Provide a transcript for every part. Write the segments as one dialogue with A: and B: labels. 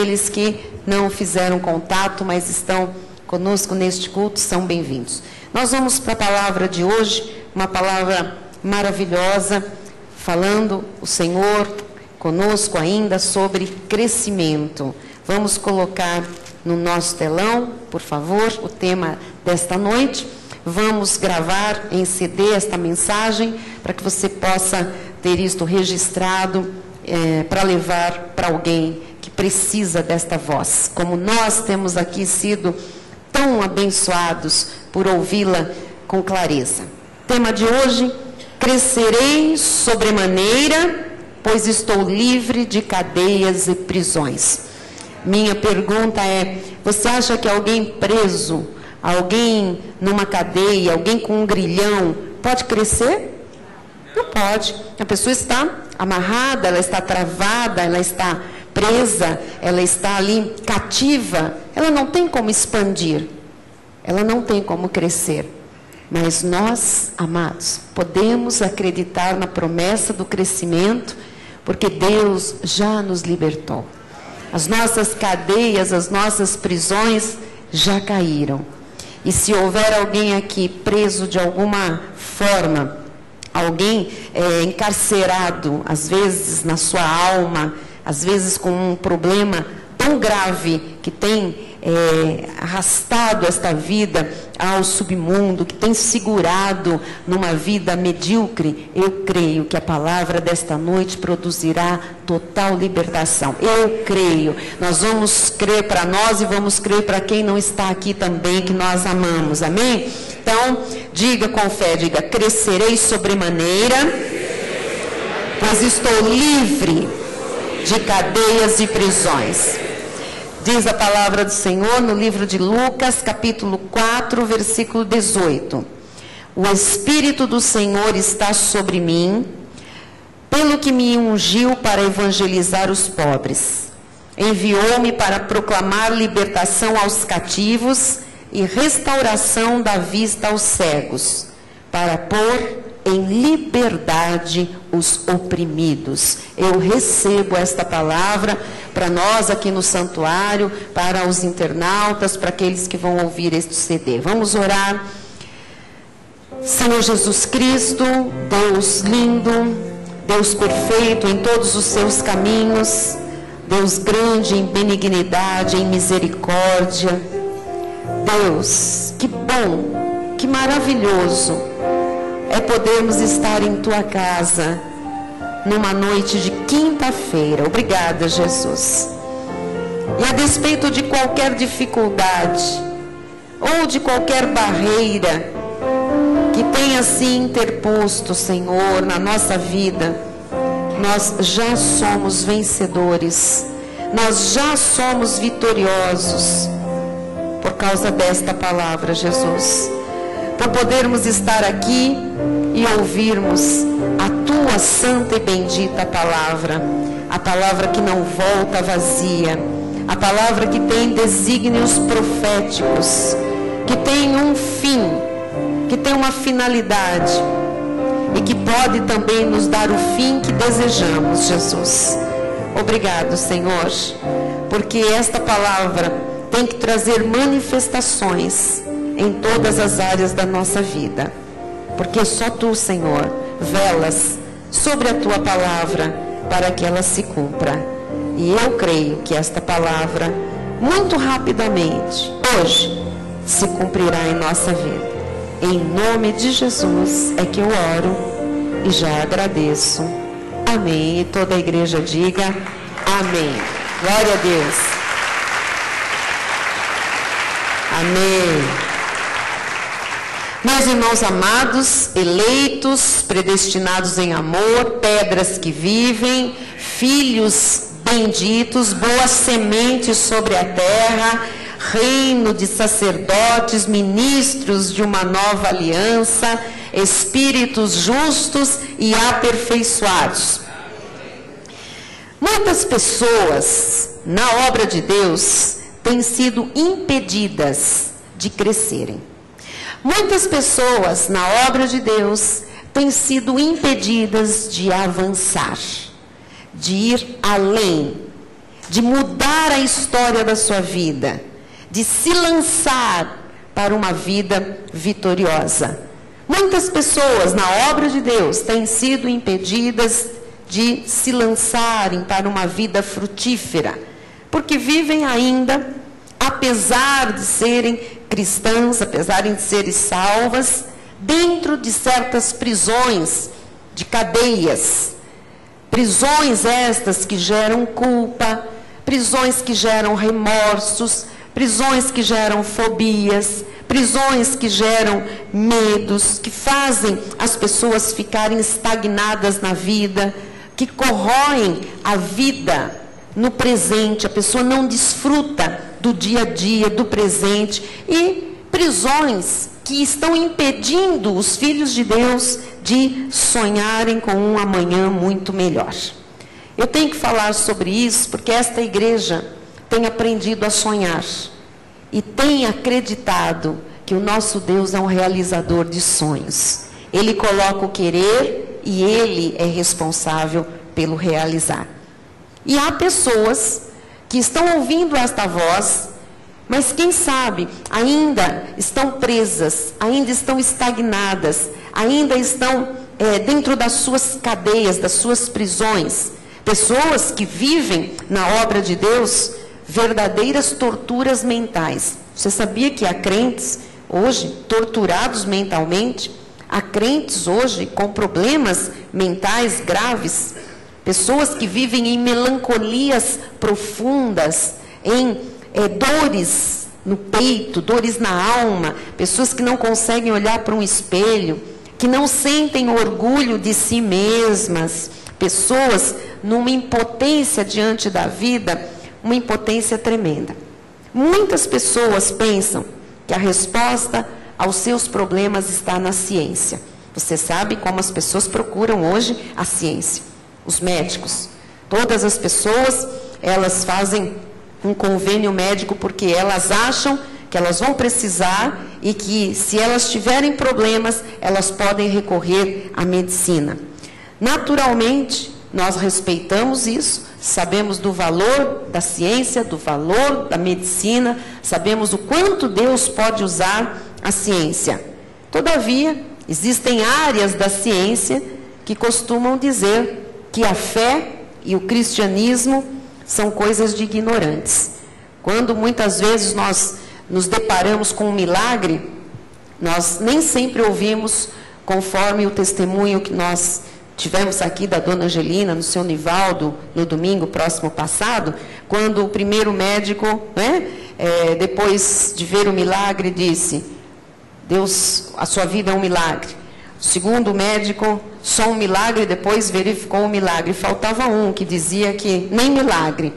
A: Aqueles que não fizeram contato, mas estão conosco neste culto, são bem-vindos. Nós vamos para a palavra de hoje, uma palavra maravilhosa, falando o Senhor conosco ainda sobre crescimento. Vamos colocar no nosso telão, por favor, o tema desta noite. Vamos gravar em CD esta mensagem, para que você possa ter isto registrado, para levar para alguém que precisa desta voz. Como nós temos aqui sido tão abençoados por ouvi-la com clareza. Tema de hoje: crescerei sobremaneira, pois estou livre de cadeias e prisões. Minha pergunta é: você acha que alguém preso, alguém numa cadeia, alguém com um grilhão, pode crescer? Não pode. A pessoa está amarrada, ela está travada, ela está presa, ela está ali cativa, ela não tem como expandir, ela não tem como crescer. Mas nós, amados, podemos acreditar na promessa do crescimento, porque Deus já nos libertou. As nossas cadeias, as nossas prisões já caíram. E se houver alguém aqui preso de alguma forma, alguém encarcerado, às vezes na sua alma, às vezes com um problema tão grave que tem arrastado esta vida ao submundo, que tem segurado numa vida medíocre, eu creio que a palavra desta noite produzirá total libertação. Eu creio. Nós vamos crer para nós e vamos crer para quem não está aqui também, que nós amamos. Amém? Então, diga com fé, diga: crescerei sobremaneira, pois estou livre de cadeias e prisões. Diz a palavra do Senhor no livro de Lucas, capítulo 4, versículo 18. O Espírito do Senhor está sobre mim, pelo que me ungiu para evangelizar os pobres. Enviou-me para proclamar libertação aos cativos e restauração da vista aos cegos, para pôr em liberdade os oprimidos. Eu recebo esta palavra para nós aqui no santuário, para os internautas, para aqueles que vão ouvir este CD. Vamos orar. Senhor Jesus Cristo, Deus lindo, Deus perfeito em todos os seus caminhos, Deus grande em benignidade, em misericórdia. Deus, que bom, que maravilhoso é podermos estar em tua casa numa noite de quinta-feira. Obrigada, Jesus. E a despeito de qualquer dificuldade ou de qualquer barreira que tenha se interposto, Senhor, na nossa vida, nós já somos vencedores, nós já somos vitoriosos por causa desta palavra, Jesus. Por podermos estar aqui e ouvirmos a tua santa e bendita palavra, a palavra que não volta vazia, a palavra que tem desígnios proféticos, que tem um fim, que tem uma finalidade e que pode também nos dar o fim que desejamos, Jesus. Obrigado, Senhor, porque esta palavra tem que trazer manifestações em todas as áreas da nossa vida, porque só tu, Senhor, velas sobre a tua palavra para que ela se cumpra. E eu creio que esta palavra, muito rapidamente, hoje, se cumprirá em nossa vida. Em nome de Jesus é que eu oro e já agradeço. Amém. E toda a igreja diga amém. Glória a Deus. Amém. Meus irmãos amados, eleitos, predestinados em amor, pedras que vivem, filhos benditos, boas sementes sobre a terra, reino de sacerdotes, ministros de uma nova aliança, espíritos justos e aperfeiçoados. Muitas pessoas na obra de Deus têm sido impedidas de crescerem. Muitas pessoas na obra de Deus têm sido impedidas de avançar, de ir além, de mudar a história da sua vida, de se lançar para uma vida vitoriosa. Muitas pessoas na obra de Deus têm sido impedidas de se lançarem para uma vida frutífera, porque vivem ainda, apesar de serem cristãs, apesar de serem salvas, dentro de certas prisões, de cadeias. Prisões estas que geram culpa, prisões que geram remorsos, prisões que geram fobias, prisões que geram medos, que fazem as pessoas ficarem estagnadas na vida, que corroem a vida no presente. A pessoa não desfruta do dia a dia, do presente, e prisões que estão impedindo os filhos de Deus de sonharem com um amanhã muito melhor. Eu tenho que falar sobre isso porque esta igreja tem aprendido a sonhar e tem acreditado que o nosso Deus é um realizador de sonhos. Ele coloca o querer e Ele é responsável pelo realizar. E há pessoas que estão ouvindo esta voz, mas quem sabe ainda estão presas, ainda estão estagnadas, ainda estão dentro das suas cadeias, das suas prisões. Pessoas que vivem na obra de Deus verdadeiras torturas mentais. Você sabia que há crentes hoje torturados mentalmente? Há crentes hoje com problemas mentais graves? Pessoas que vivem em melancolias profundas, em dores no peito, dores na alma, pessoas que não conseguem olhar para um espelho, que não sentem orgulho de si mesmas, pessoas numa impotência diante da vida, uma impotência tremenda. Muitas pessoas pensam que a resposta aos seus problemas está na ciência. Você sabe como as pessoas procuram hoje a ciência. Os médicos, todas as pessoas, elas fazem um convênio médico porque elas acham que elas vão precisar e que se elas tiverem problemas, elas podem recorrer à medicina. Naturalmente, nós respeitamos isso, sabemos do valor da ciência, do valor da medicina, sabemos o quanto Deus pode usar a ciência. Todavia, existem áreas da ciência que costumam dizer que a fé e o cristianismo são coisas de ignorantes. Quando muitas vezes nós nos deparamos com um milagre, nós nem sempre ouvimos conforme o testemunho que nós tivemos aqui da dona Angelina, no seu Nivaldo, no domingo próximo passado, quando o primeiro médico, depois de ver o milagre, disse: Deus, a sua vida é um milagre. O segundo médico, só um milagre, depois verificou o milagre. Faltava um que dizia que nem milagre,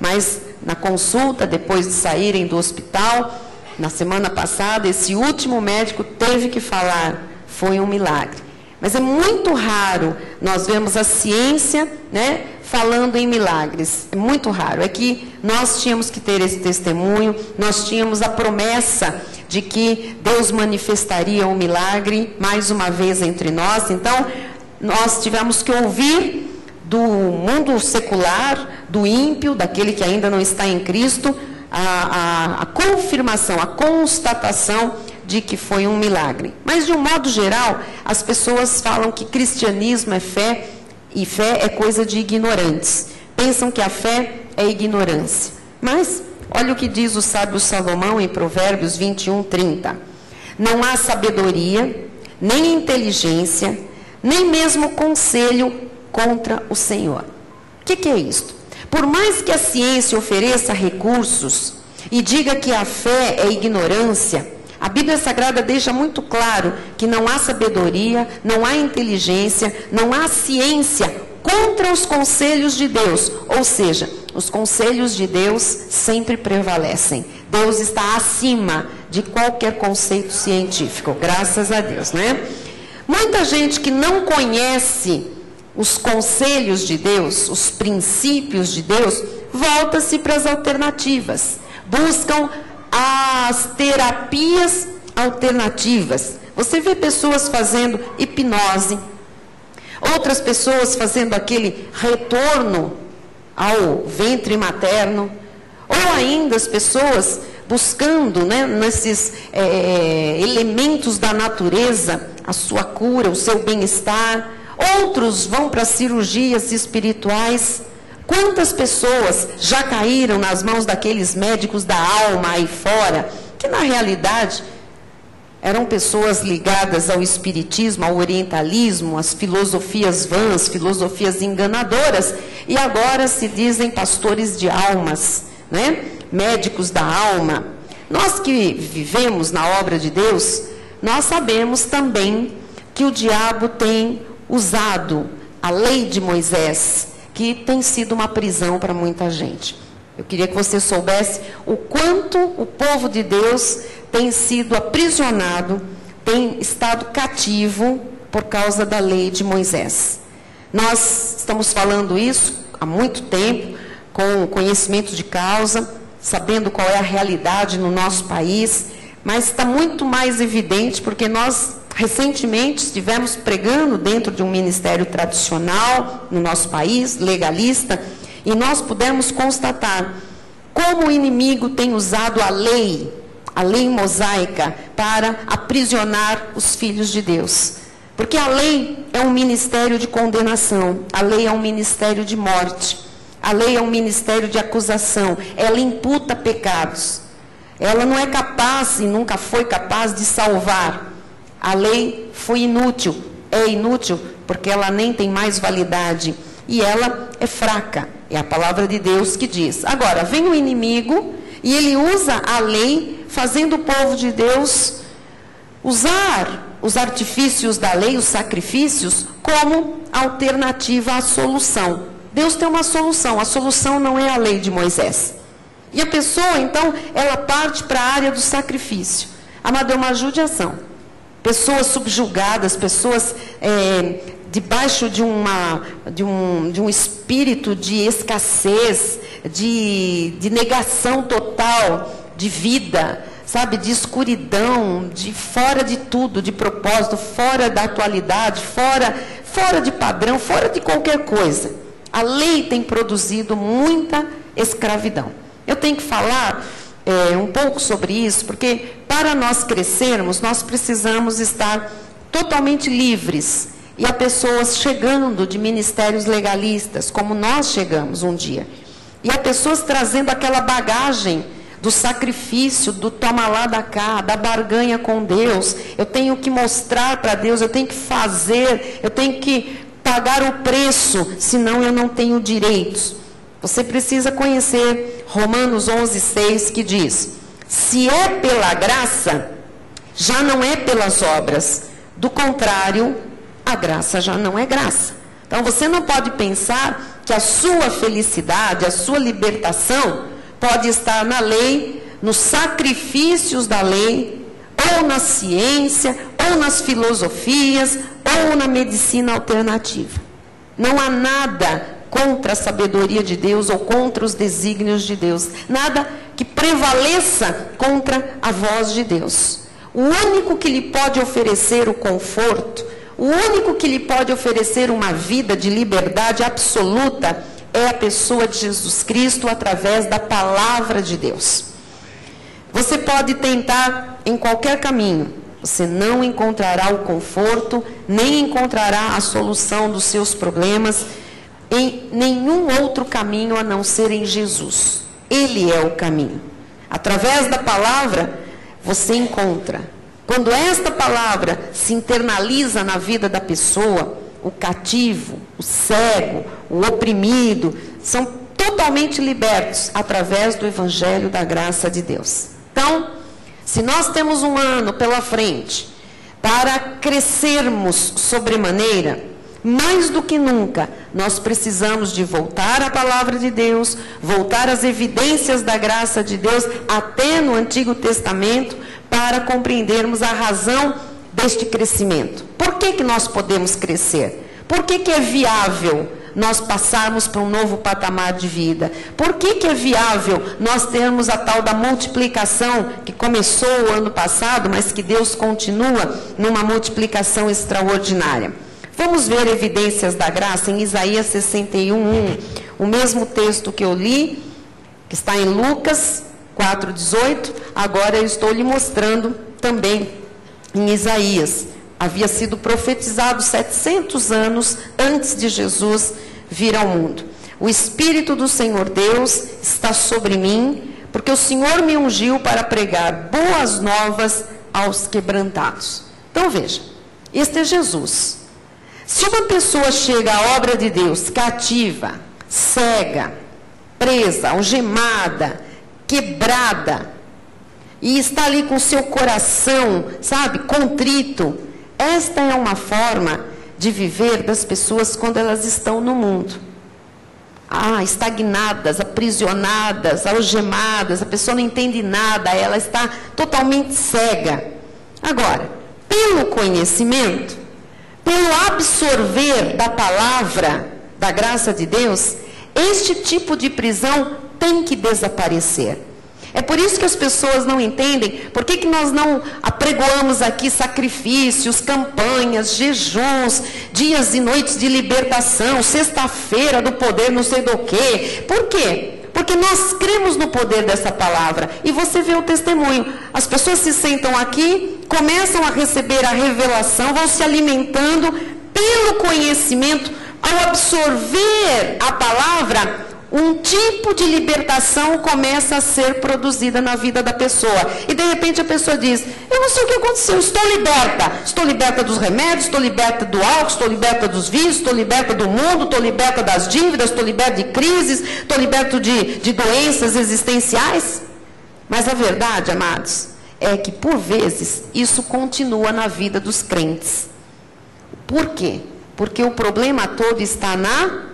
A: Mas na consulta, depois de saírem do hospital, na semana passada, esse último médico teve que falar: foi um milagre. Mas é muito raro nós vemos a ciência, falando em milagres. É muito raro. É que nós tínhamos que ter esse testemunho, nós tínhamos a promessa de que Deus manifestaria um milagre mais uma vez entre nós. Então, nós tivemos que ouvir do mundo secular, do ímpio, daquele que ainda não está em Cristo, a confirmação, a constatação de que foi um milagre. Mas, de um modo geral, as pessoas falam que cristianismo é fé, e fé é coisa de ignorantes. Pensam que a fé é ignorância. Mas, olha o que diz o sábio Salomão em Provérbios 21:30. Não há sabedoria, nem inteligência, nem mesmo conselho contra o Senhor. O que é isto? Por mais que a ciência ofereça recursos e diga que a fé é ignorância, a Bíblia Sagrada deixa muito claro que não há sabedoria, não há inteligência, não há ciência contra os conselhos de Deus. Ou seja, os conselhos de Deus sempre prevalecem. Deus está acima de qualquer conceito científico, graças a Deus, Muita gente que não conhece os conselhos de Deus, os princípios de Deus, volta-se para as alternativas. Buscam as terapias alternativas. Você vê pessoas fazendo hipnose, outras pessoas fazendo aquele retorno ao ventre materno, ou ainda as pessoas buscando, né, nesses elementos da natureza, a sua cura, o seu bem-estar. Outros vão para cirurgias espirituais. Quantas pessoas já caíram nas mãos daqueles médicos da alma aí fora, que na realidade eram pessoas ligadas ao espiritismo, ao orientalismo, às filosofias vãs, filosofias enganadoras, e agora se dizem pastores de almas, né? Médicos da alma. Nós que vivemos na obra de Deus, nós sabemos também que o diabo tem usado a lei de Moisés, que tem sido uma prisão para muita gente. Eu queria que você soubesse o quanto o povo de Deus tem sido aprisionado, tem estado cativo por causa da lei de Moisés. Nós estamos falando isso há muito tempo, com conhecimento de causa, sabendo qual é a realidade no nosso país, mas está muito mais evidente porque nós recentemente estivemos pregando dentro de um ministério tradicional no nosso país, legalista, e nós pudemos constatar como o inimigo tem usado a lei mosaica, para aprisionar os filhos de Deus. Porque a lei é um ministério de condenação, a lei é um ministério de morte, a lei é um ministério de acusação, ela imputa pecados. Ela não é capaz e nunca foi capaz de salvar. A lei foi inútil, é inútil porque ela nem tem mais validade e ela é fraca. É a palavra de Deus que diz. Agora, vem o inimigo e ele usa a lei, fazendo o povo de Deus usar os artifícios da lei, os sacrifícios, como alternativa à solução. Deus tem uma solução, a solução não é a lei de Moisés. E a pessoa, então, ela parte para a área do sacrifício. Amado, é uma judiação. Pessoas subjugadas, pessoas debaixo de um espírito de escassez, de negação total de vida, sabe, de escuridão, de fora de tudo, de propósito, fora da atualidade, fora de padrão, fora de qualquer coisa. A lei tem produzido muita escravidão. Eu tenho que falar um pouco sobre isso, porque para nós crescermos, nós precisamos estar totalmente livres. E há pessoas chegando de ministérios legalistas, como nós chegamos um dia. E há pessoas trazendo aquela bagagem do sacrifício, do toma lá da cá, da barganha com Deus. Eu tenho que mostrar para Deus, eu tenho que fazer, eu tenho que pagar o preço, senão eu não tenho direitos. Você precisa conhecer Romanos 11:6, que diz: se é pela graça, já não é pelas obras. Do contrário, a graça já não é graça. Então você não pode pensar que a sua felicidade, a sua libertação pode estar na lei, nos sacrifícios da lei, ou na ciência, ou nas filosofias, ou na medicina alternativa. Não há nada contra a sabedoria de Deus ou contra os desígnios de Deus. Nada que prevaleça contra a voz de Deus. O único que lhe pode oferecer o conforto, o único que lhe pode oferecer uma vida de liberdade absoluta é a pessoa de Jesus Cristo através da palavra de Deus. Você pode tentar em qualquer caminho, você não encontrará o conforto, nem encontrará a solução dos seus problemas em nenhum outro caminho a não ser em Jesus. Ele é o caminho. Através da palavra, você encontra. Quando esta palavra se internaliza na vida da pessoa, o cativo, o cego, o oprimido, são totalmente libertos através do Evangelho da graça de Deus. Então, se nós temos um ano pela frente para crescermos sobremaneira, mais do que nunca, nós precisamos de voltar à palavra de Deus, voltar às evidências da graça de Deus, até no Antigo Testamento, para compreendermos a razão deste crescimento. Por que nós podemos crescer? Por que é viável nós passarmos para um novo patamar de vida? Por que é viável nós termos a tal da multiplicação que começou o ano passado, mas que Deus continua numa multiplicação extraordinária? Vamos ver evidências da graça em Isaías 61:1. o mesmo texto que eu li, que está em Lucas 4,18, agora eu estou lhe mostrando também em Isaías. Havia sido profetizado 700 anos antes de Jesus vir ao mundo. O Espírito do Senhor Deus está sobre mim, porque o Senhor me ungiu para pregar boas novas aos quebrantados. Então veja, este é Jesus. Se uma pessoa chega à obra de Deus cativa, cega, presa, algemada, quebrada, e está ali com seu coração, sabe, contrito, esta é uma forma de viver das pessoas quando elas estão no mundo. Estagnadas, aprisionadas, algemadas, a pessoa não entende nada, ela está totalmente cega. Agora, pelo conhecimento, pelo absorver da palavra, da graça de Deus, este tipo de prisão tem que desaparecer. É por isso que as pessoas não entendem por que nós não apregoamos aqui sacrifícios, campanhas, jejuns, dias e noites de libertação, sexta-feira do poder não sei do quê. Por quê? Porque nós cremos no poder dessa palavra. E você vê o testemunho. As pessoas se sentam aqui, começam a receber a revelação, vão se alimentando pelo conhecimento. Ao absorver a palavra, um tipo de libertação começa a ser produzida na vida da pessoa. E de repente a pessoa diz, eu não sei o que aconteceu, estou liberta. Estou liberta dos remédios, estou liberta do álcool, estou liberta dos vícios, estou liberta do mundo, estou liberta das dívidas, estou liberta de crises, estou liberta de doenças existenciais. Mas a verdade, amados, é que por vezes isso continua na vida dos crentes. Por quê? Porque o problema todo está na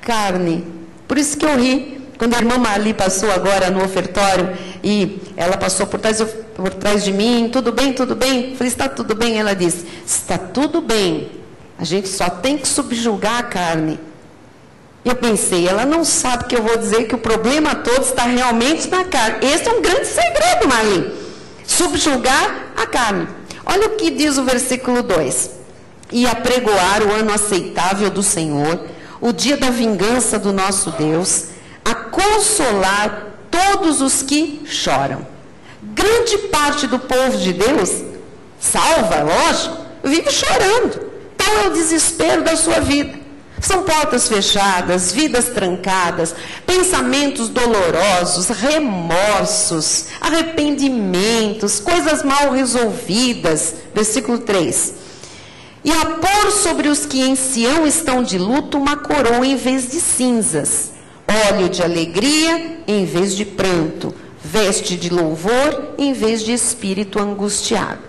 A: carne. Por isso que eu ri, quando a irmã Marli passou agora no ofertório, e ela passou por trás de mim, tudo bem, tudo bem? Eu falei, está tudo bem? Ela disse, está tudo bem, a gente só tem que subjugar a carne. Eu pensei, ela não sabe que eu vou dizer que o problema todo está realmente na carne. Esse é um grande segredo, Marli, subjugar a carne. Olha o que diz o versículo 2, e apregoar o ano aceitável do Senhor, o dia da vingança do nosso Deus, a consolar todos os que choram. Grande parte do povo de Deus, salva, lógico, vive chorando. Tal é o desespero da sua vida. São portas fechadas, vidas trancadas, pensamentos dolorosos, remorsos, arrependimentos, coisas mal resolvidas. Versículo 3. E a pôr sobre os que em Sião estão de luto uma coroa em vez de cinzas, óleo de alegria em vez de pranto, veste de louvor em vez de espírito angustiado,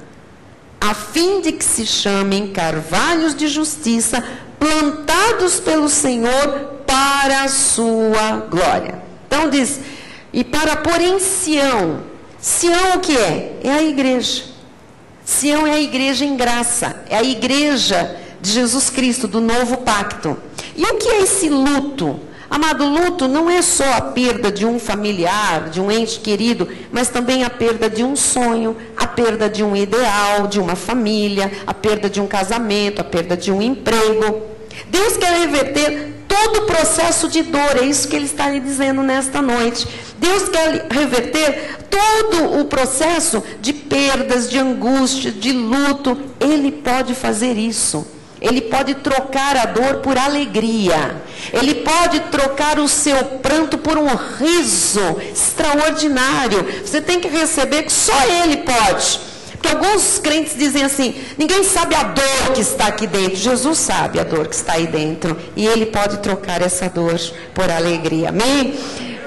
A: a fim de que se chamem carvalhos de justiça, plantados pelo Senhor para a sua glória. Então diz, e para pôr em Sião. Sião o que é? É a igreja. Sião é a igreja em graça, é a igreja de Jesus Cristo, do novo pacto. E o que é esse luto? Amado, luto não é só a perda de um familiar, de um ente querido, mas também a perda de um sonho, a perda de um ideal, de uma família, a perda de um casamento, a perda de um emprego. Deus quer reverter todo o processo de dor, é isso que Ele está lhe dizendo nesta noite. Deus quer reverter todo o processo de perdas, de angústia, de luto. Ele pode fazer isso. Ele pode trocar a dor por alegria. Ele pode trocar o seu pranto por um riso extraordinário. Você tem que receber que só Ele pode. Porque alguns crentes dizem assim, ninguém sabe a dor que está aqui dentro. Jesus sabe a dor que está aí dentro. E Ele pode trocar essa dor por alegria. Amém?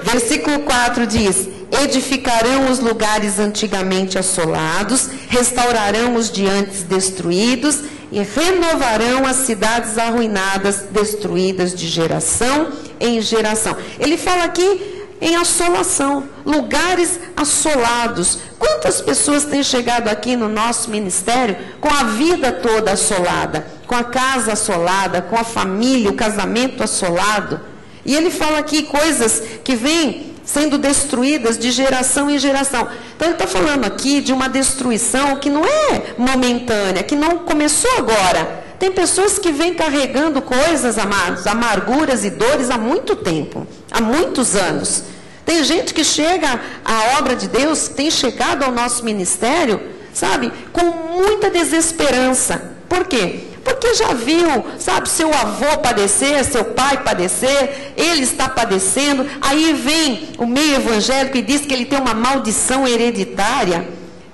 A: Versículo 4 diz, edificarão os lugares antigamente assolados, restaurarão os de antes destruídos, e renovarão as cidades arruinadas, destruídas de geração em geração. Ele fala aqui em assolação, lugares assolados. Quantas pessoas têm chegado aqui no nosso ministério com a vida toda assolada, com a casa assolada, com a família, o casamento assolado? E ele fala aqui coisas que vêm sendo destruídas de geração em geração. Então ele está falando aqui de uma destruição que não é momentânea, que não começou agora. Tem pessoas que vêm carregando coisas, amados, amarguras e dores há muito tempo, há muitos anos. Tem gente que chega à obra de Deus, tem chegado ao nosso ministério, sabe, com muita desesperança. Por quê? Porque já viu, sabe, seu avô padecer, seu pai padecer, ele está padecendo. Aí vem o meio evangélico e diz que ele tem uma maldição hereditária,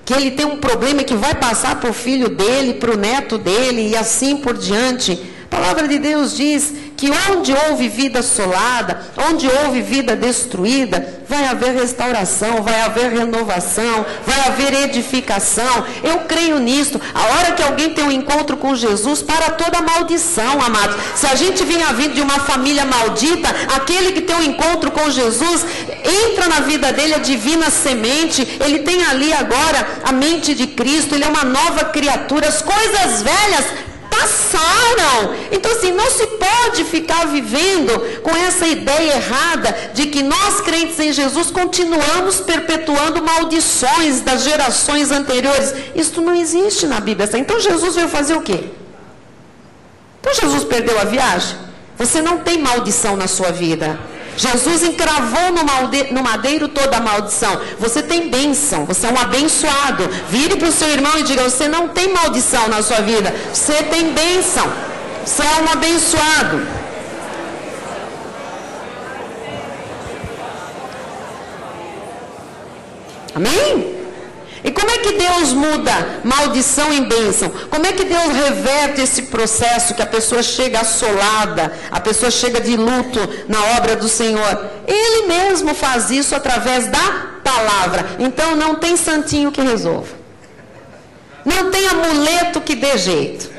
A: que ele tem um problema que vai passar para o filho dele, para o neto dele e assim por diante. A palavra de Deus diz que onde houve vida assolada, onde houve vida destruída, vai haver restauração, vai haver renovação, vai haver edificação. Eu creio nisso. A hora que alguém tem um encontro com Jesus, para toda maldição, amados. Se a gente vinha vindo de uma família maldita, aquele que tem um encontro com Jesus, entra na vida dele a divina semente, ele tem ali agora a mente de Cristo, ele é uma nova criatura, as coisas velhas passaram. Então assim, não se pode ficar vivendo com essa ideia errada de que nós crentes em Jesus continuamos perpetuando maldições das gerações anteriores. Isso não existe na Bíblia. Então Jesus veio fazer o quê? Então Jesus perdeu a viagem? Você não tem maldição na sua vida. Jesus encravou no madeiro toda a maldição. Você tem bênção, você é um abençoado. Vire para o seu irmão e diga: você não tem maldição na sua vida, você tem bênção, você é um abençoado. Amém? E como é que Deus muda maldição em bênção? Como é que Deus reverte esse processo que a pessoa chega assolada, a pessoa chega de luto na obra do Senhor? Ele mesmo faz isso através da palavra. Então não tem santinho que resolva. Não tem amuleto que dê jeito.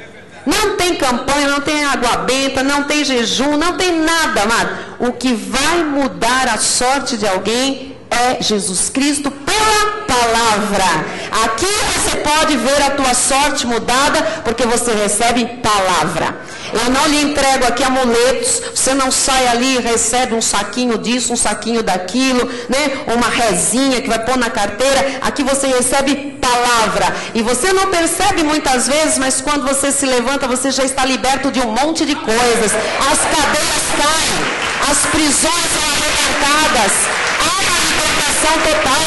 A: Não tem campanha, não tem água benta, não tem jejum, não tem nada, amado. O que vai mudar a sorte de alguém é Jesus Cristo pela palavra. Aqui você pode ver a tua sorte mudada porque você recebe palavra. Eu não lhe entrego aqui amuletos. Você não sai ali e recebe um saquinho disso, um saquinho daquilo, né? Uma rezinha que vai pôr na carteira. Aqui você recebe palavra. E você não percebe muitas vezes, mas quando você se levanta, você já está liberto de um monte de coisas. As cadeias caem, as prisões são arrebatadas. Há uma libertação total.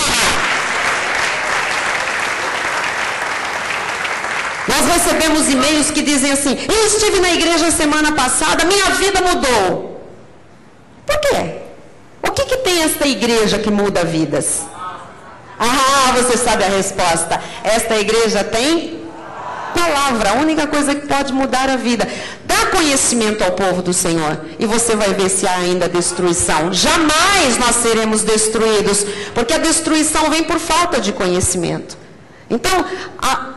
A: Nós recebemos e-mails que dizem assim: eu estive na igreja semana passada, minha vida mudou. Por quê? O que tem esta igreja que muda vidas? Ah, você sabe a resposta. Esta igreja tem palavra, a única coisa que pode mudar a vida. Dá conhecimento ao povo do Senhor e você vai ver se há ainda destruição. Jamais nós seremos destruídos, porque a destruição vem por falta de conhecimento. Então,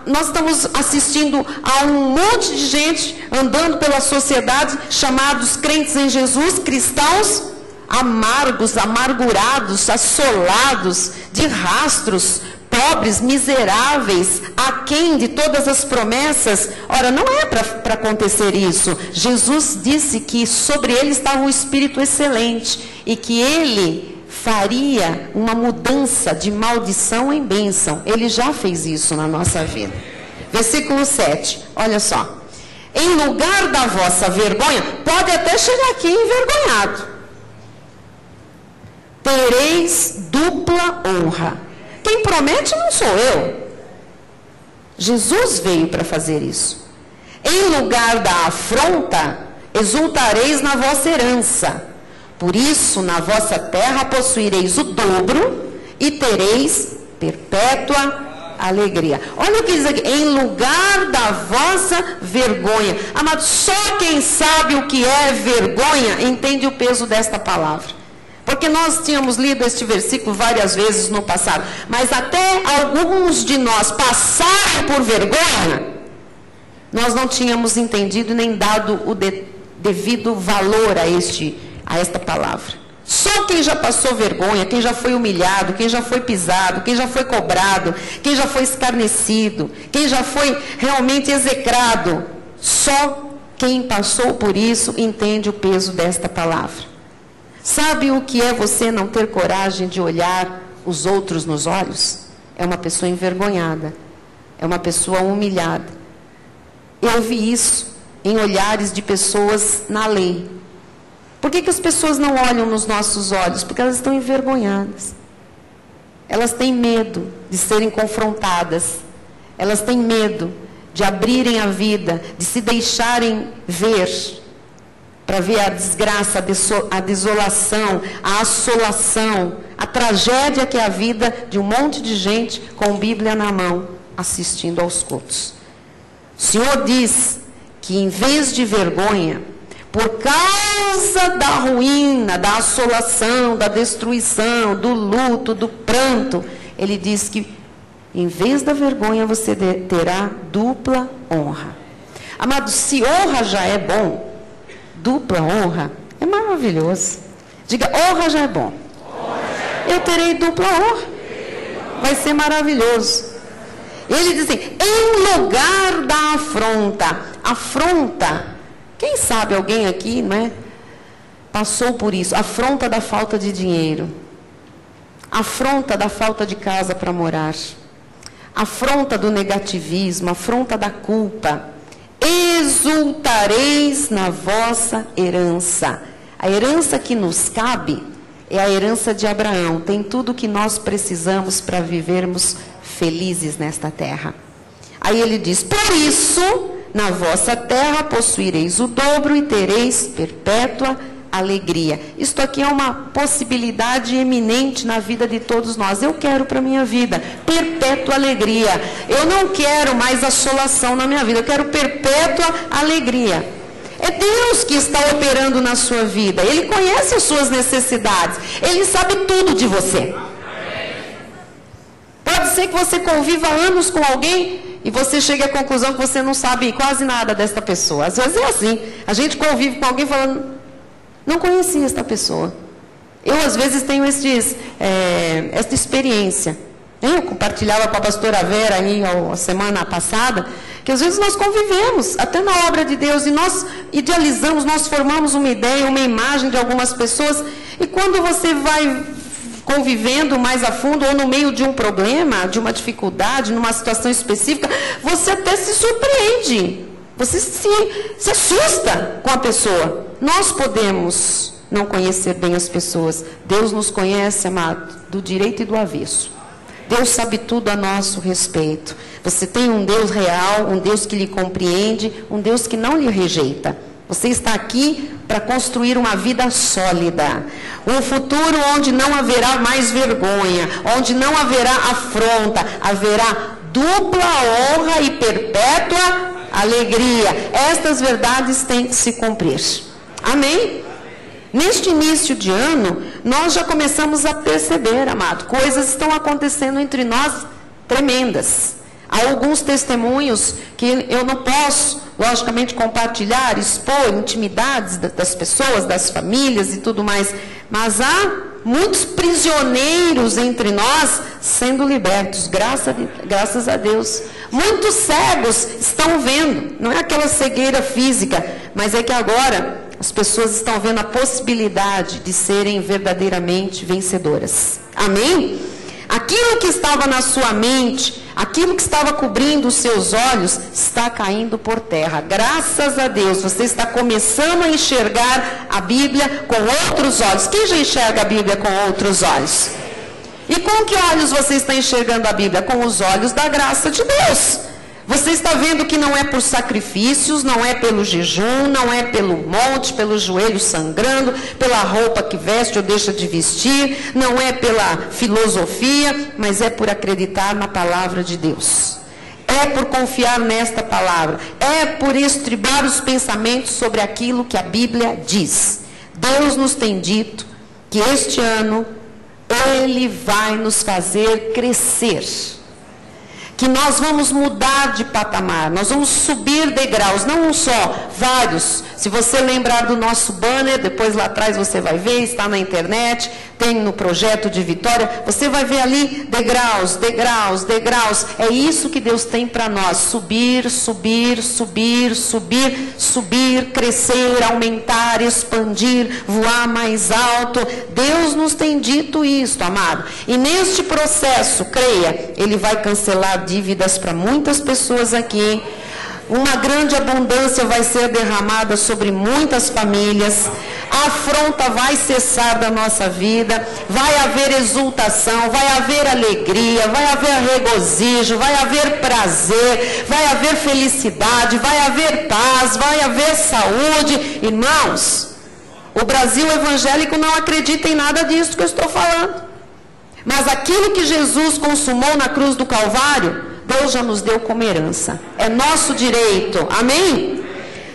A: nós estamos assistindo a um monte de gente andando pela sociedade, chamados crentes em Jesus, cristãos amargos, amargurados, assolados, de rastros, pobres, miseráveis, aquém de todas as promessas. Ora, não é para acontecer isso. Jesus disse que sobre ele estava um Espírito excelente e que ele faria uma mudança de maldição em bênção. Ele já fez isso na nossa vida. Versículo 7, olha só. Em lugar da vossa vergonha, pode até chegar aqui envergonhado, tereis dupla honra. Quem promete não sou eu. Jesus veio para fazer isso. Em lugar da afronta, exultareis na vossa herança. Por isso, na vossa terra possuireis o dobro e tereis perpétua alegria. Olha o que diz aqui: em lugar da vossa vergonha. Amado, só quem sabe o que é vergonha entende o peso desta palavra. Porque nós tínhamos lido este versículo várias vezes no passado, mas até alguns de nós passaram por vergonha, nós não tínhamos entendido nem dado o devido valor a esta palavra. Só quem já passou vergonha, quem já foi humilhado, quem já foi pisado, quem já foi cobrado, quem já foi escarnecido, quem já foi realmente execrado, só quem passou por isso entende o peso desta palavra. Sabe o que é você não ter coragem de olhar os outros nos olhos? É uma pessoa envergonhada, é uma pessoa humilhada. Eu vi isso em olhares de pessoas na lei. Por que as pessoas não olham nos nossos olhos? Porque elas estão envergonhadas. Elas têm medo de serem confrontadas. Elas têm medo de abrirem a vida, de se deixarem ver, para ver a desgraça, a desolação, a assolação, a tragédia que é a vida de um monte de gente com Bíblia na mão, assistindo aos cultos. O Senhor diz que em vez de vergonha, por causa da ruína, da assolação, da destruição, do luto, do pranto, Ele diz que em vez da vergonha você terá dupla honra. Amado, se honra já é bom, dupla honra é maravilhoso. Diga, honra já é bom. Eu terei dupla honra. Vai ser maravilhoso. Ele diz assim, em lugar da afronta. Afronta, quem sabe alguém aqui, não é? Passou por isso. Afronta da falta de dinheiro. Afronta da falta de casa para morar. Afronta do negativismo, afronta da culpa. Exultareis na vossa herança. A herança que nos cabe é a herança de Abraão. Tem tudo o que nós precisamos para vivermos felizes nesta terra. Aí ele diz, por isso, na vossa terra possuireis o dobro e tereis perpétua alegria. Isto aqui é uma possibilidade eminente na vida de todos nós. Eu quero para a minha vida perpétua alegria. Eu não quero mais assolação na minha vida. Eu quero perpétua alegria. É Deus que está operando na sua vida. Ele conhece as suas necessidades. Ele sabe tudo de você. Pode ser que você conviva anos com alguém e você chegue à conclusão que você não sabe quase nada desta pessoa. Às vezes é assim. A gente convive com alguém falando, não conhecia esta pessoa. Eu, às vezes, tenho esta experiência. Eu compartilhava com a pastora Vera aí, a semana passada, que às vezes nós convivemos, até na obra de Deus, e nós idealizamos, nós formamos uma ideia, uma imagem de algumas pessoas, e quando você vai convivendo mais a fundo, ou no meio de um problema, de uma dificuldade, numa situação específica, você até se surpreende. Você se assusta com a pessoa. Nós podemos não conhecer bem as pessoas. Deus nos conhece, amado, do direito e do avesso. Deus sabe tudo a nosso respeito. Você tem um Deus real, um Deus que lhe compreende, um Deus que não lhe rejeita. Você está aqui para construir uma vida sólida. Um futuro onde não haverá mais vergonha, onde não haverá afronta, haverá dupla honra e perpétua alegria. Estas verdades têm que se cumprir. Amém? Neste início de ano, nós já começamos a perceber, amado, coisas estão acontecendo entre nós tremendas. Há alguns testemunhos que eu não posso, logicamente, compartilhar, expor intimidades das pessoas, das famílias e tudo mais. Mas há muitos prisioneiros entre nós sendo libertos, graças a Deus. Muitos cegos estão vendo, não é aquela cegueira física, mas é que agora as pessoas estão vendo a possibilidade de serem verdadeiramente vencedoras. Amém? Aquilo que estava na sua mente, aquilo que estava cobrindo os seus olhos, está caindo por terra. Graças a Deus, você está começando a enxergar a Bíblia com outros olhos. Quem já enxerga a Bíblia com outros olhos? E com que olhos você está enxergando a Bíblia? Com os olhos da graça de Deus. Você está vendo que não é por sacrifícios, não é pelo jejum, não é pelo monte, pelos joelhos sangrando, pela roupa que veste ou deixa de vestir, não é pela filosofia, mas é por acreditar na palavra de Deus. É por confiar nesta palavra. É por estribar os pensamentos sobre aquilo que a Bíblia diz. Deus nos tem dito que este ano Ele vai nos fazer crescer. Que nós vamos mudar de patamar, nós vamos subir degraus, não um só, vários. Se você lembrar do nosso banner, depois lá atrás você vai ver, está na internet, tem no projeto de Vitória, você vai ver ali degraus, degraus, degraus. É isso que Deus tem para nós, subir, subir, subir, subir, subir, crescer, aumentar, expandir, voar mais alto. Deus nos tem dito isso, amado. E neste processo, creia, Ele vai cancelar dívidas para muitas pessoas aqui. Uma grande abundância vai ser derramada sobre muitas famílias. A afronta vai cessar da nossa vida. Vai haver exultação, vai haver alegria, vai haver regozijo, vai haver prazer, vai haver felicidade, vai haver paz, vai haver saúde. Irmãos, o Brasil evangélico não acredita em nada disso que eu estou falando. Mas aquilo que Jesus consumou na cruz do Calvário, Deus já nos deu como herança. É nosso direito. Amém?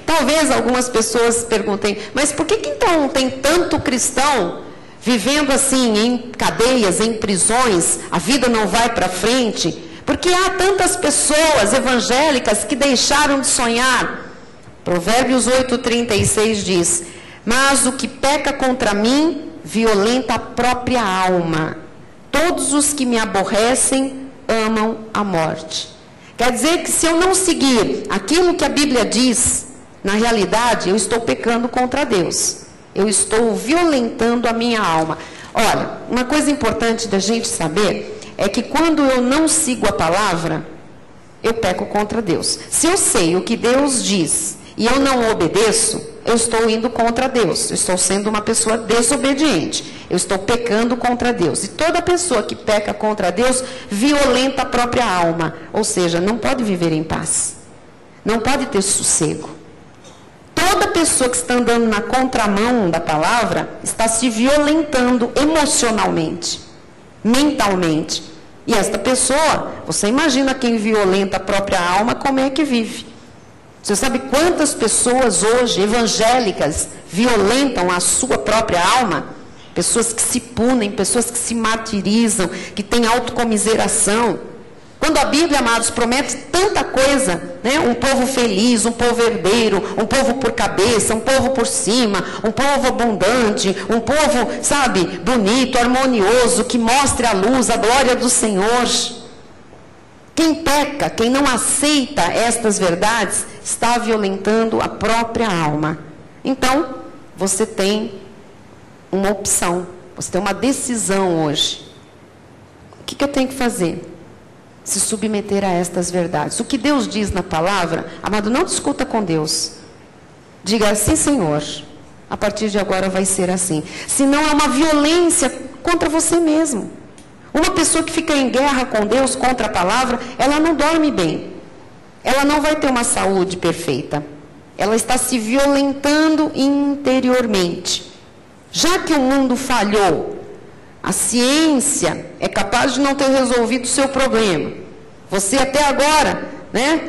A: Talvez algumas pessoas perguntem, mas por que então tem tanto cristão vivendo assim em cadeias, em prisões? A vida não vai para frente? Porque há tantas pessoas evangélicas que deixaram de sonhar. Provérbios 8:36 diz: mas o que peca contra mim, violenta a própria alma. Todos os que me aborrecem amam a morte. Quer dizer que se eu não seguir aquilo que a Bíblia diz, na realidade eu estou pecando contra Deus. Eu estou violentando a minha alma. Olha, uma coisa importante da gente saber é que quando eu não sigo a palavra, eu peco contra Deus. Se eu sei o que Deus diz e eu não obedeço, eu estou indo contra Deus. Eu estou sendo uma pessoa desobediente. Eu estou pecando contra Deus. E toda pessoa que peca contra Deus violenta a própria alma. Ou seja, não pode viver em paz. Não pode ter sossego. Toda pessoa que está andando na contramão da palavra está se violentando emocionalmente, mentalmente. E esta pessoa, você imagina quem violenta a própria alma, como é que vive? Você sabe quantas pessoas hoje, evangélicas, violentam a sua própria alma? Pessoas que se punem, pessoas que se martirizam, que têm autocomiseração. Quando a Bíblia, amados, promete tanta coisa, né? Um povo feliz, um povo herdeiro, um povo por cabeça, um povo por cima, um povo abundante, um povo, sabe, bonito, harmonioso, que mostre a luz, a glória do Senhor. Quem peca, quem não aceita estas verdades, está violentando a própria alma. Então, você tem uma opção, você tem uma decisão hoje. O que eu tenho que fazer? Se submeter a estas verdades. O que Deus diz na palavra, amado, não discuta com Deus. Diga assim: Senhor, a partir de agora vai ser assim. Senão é uma violência contra você mesmo. Uma pessoa que fica em guerra com Deus, contra a palavra, ela não dorme bem. Ela não vai ter uma saúde perfeita. Ela está se violentando interiormente. Já que o mundo falhou, a ciência é capaz de não ter resolvido o seu problema. Você até agora, né,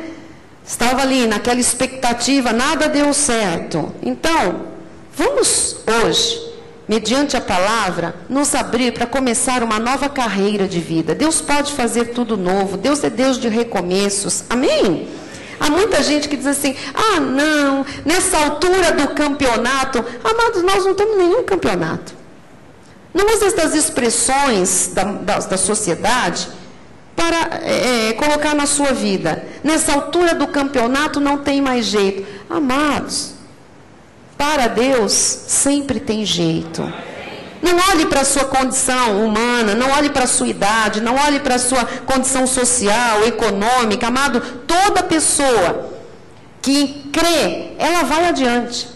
A: estava ali naquela expectativa, nada deu certo. Então, vamos hoje, mediante a palavra, nos abrir para começar uma nova carreira de vida. Deus pode fazer tudo novo. Deus é Deus de recomeços. Amém? Há muita gente que diz assim: ah, não, nessa altura do campeonato. Amados, nós não temos nenhum campeonato. Não use estas expressões da sociedade para colocar na sua vida. Nessa altura do campeonato não tem mais jeito. Amados, para Deus sempre tem jeito. Não olhe para a sua condição humana, não olhe para a sua idade, não olhe para a sua condição social, econômica. Amado, toda pessoa que crê, ela vai adiante.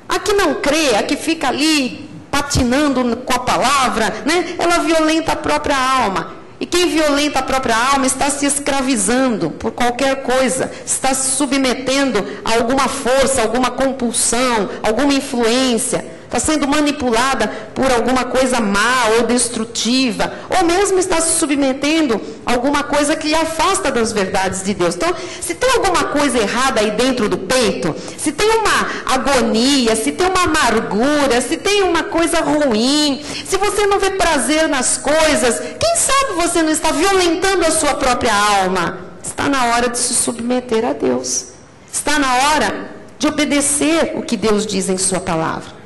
A: A que não crê, a que fica ali patinando com a palavra, né, ela violenta a própria alma. E quem violenta a própria alma está se escravizando por qualquer coisa, está se submetendo a alguma força, alguma compulsão, alguma influência, está sendo manipulada por alguma coisa má ou destrutiva, ou mesmo está se submetendo a alguma coisa que lhe afasta das verdades de Deus. Então, se tem alguma coisa errada aí dentro do peito, se tem uma agonia, se tem uma amargura, se tem uma coisa ruim, se você não vê prazer nas coisas, quem sabe você não está violentando a sua própria alma? Está na hora de se submeter a Deus. Está na hora de obedecer o que Deus diz em sua palavra.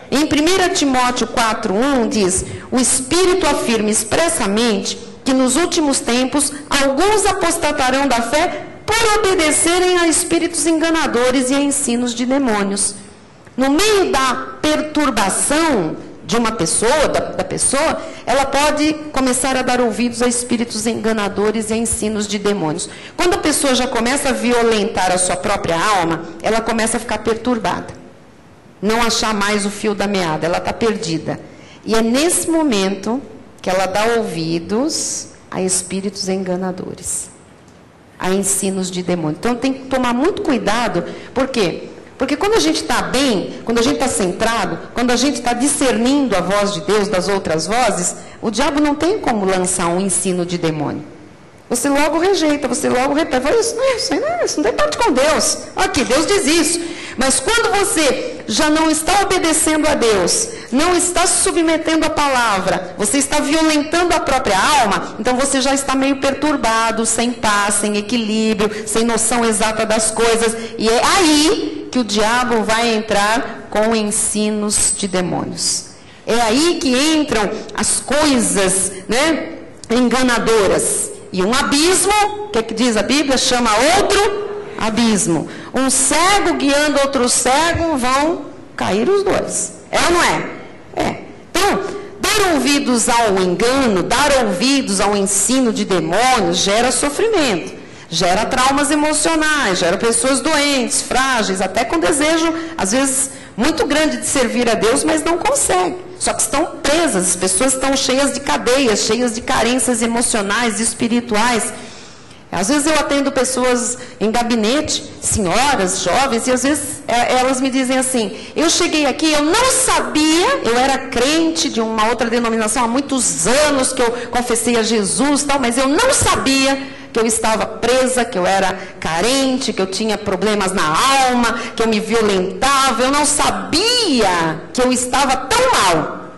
A: Em 1 Timóteo 4:1 diz: o Espírito afirma expressamente que nos últimos tempos alguns apostatarão da fé por obedecerem a espíritos enganadores e a ensinos de demônios. No meio da perturbação de uma pessoa, da pessoa, ela pode começar a dar ouvidos a espíritos enganadores e a ensinos de demônios. Quando a pessoa já começa a violentar a sua própria alma, ela começa a ficar perturbada. Não achar mais o fio da meada, ela está perdida. E é nesse momento que ela dá ouvidos a espíritos enganadores, a ensinos de demônios. Então tem que tomar muito cuidado, por quê? Porque quando a gente está bem, quando a gente está centrado, quando a gente está discernindo a voz de Deus das outras vozes, o diabo não tem como lançar um ensino de demônio. Você logo rejeita, você logo repete, isso não tem parte com Deus. Aqui, Deus diz isso. Mas quando você já não está obedecendo a Deus, não está se submetendo à palavra, você está violentando a própria alma, então você já está meio perturbado, sem paz, sem equilíbrio, sem noção exata das coisas. E é aí que o diabo vai entrar com ensinos de demônios. É aí que entram as coisas, né, enganadoras. E um abismo, o que diz a Bíblia? Chama outro abismo. Um cego guiando outro cego, vão cair os dois. É ou não é? É. Então, dar ouvidos ao engano, dar ouvidos ao ensino de demônios, gera sofrimento, gera traumas emocionais, gera pessoas doentes, frágeis, até com desejo, às vezes, muito grande de servir a Deus, mas não consegue. Só que estão presas, as pessoas estão cheias de cadeias, cheias de carências emocionais, espirituais. Às vezes eu atendo pessoas em gabinete, senhoras, jovens, e às vezes elas me dizem assim, eu cheguei aqui, eu não sabia, eu era crente de uma outra denominação há muitos anos, que eu confessei a Jesus, tal, mas eu não sabia que eu estava presa, que eu era carente, que eu tinha problemas na alma, que eu me violentava, eu não sabia que eu estava tão mal.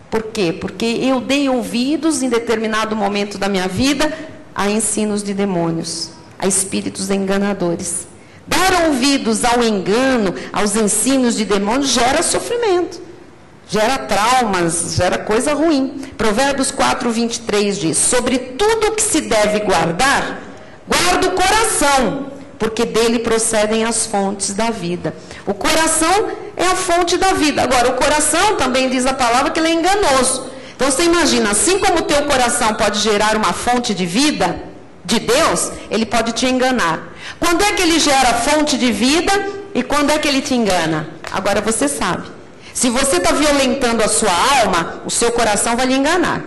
A: Por quê? Porque eu dei ouvidos em determinado momento da minha vida a ensinos de demônios, a espíritos enganadores. Dar ouvidos ao engano, aos ensinos de demônios, gera sofrimento, gera traumas, gera coisa ruim. Provérbios 4:23 diz, sobre tudo o que se deve guardar, guarda o coração, porque dele procedem as fontes da vida. O coração é a fonte da vida. Agora, o coração também diz a palavra que ele é enganoso. Então você imagina, assim como o teu coração pode gerar uma fonte de vida de Deus, ele pode te enganar. Quando é que ele gera fonte de vida e quando é que ele te engana? Agora você sabe. Se você está violentando a sua alma, o seu coração vai lhe enganar.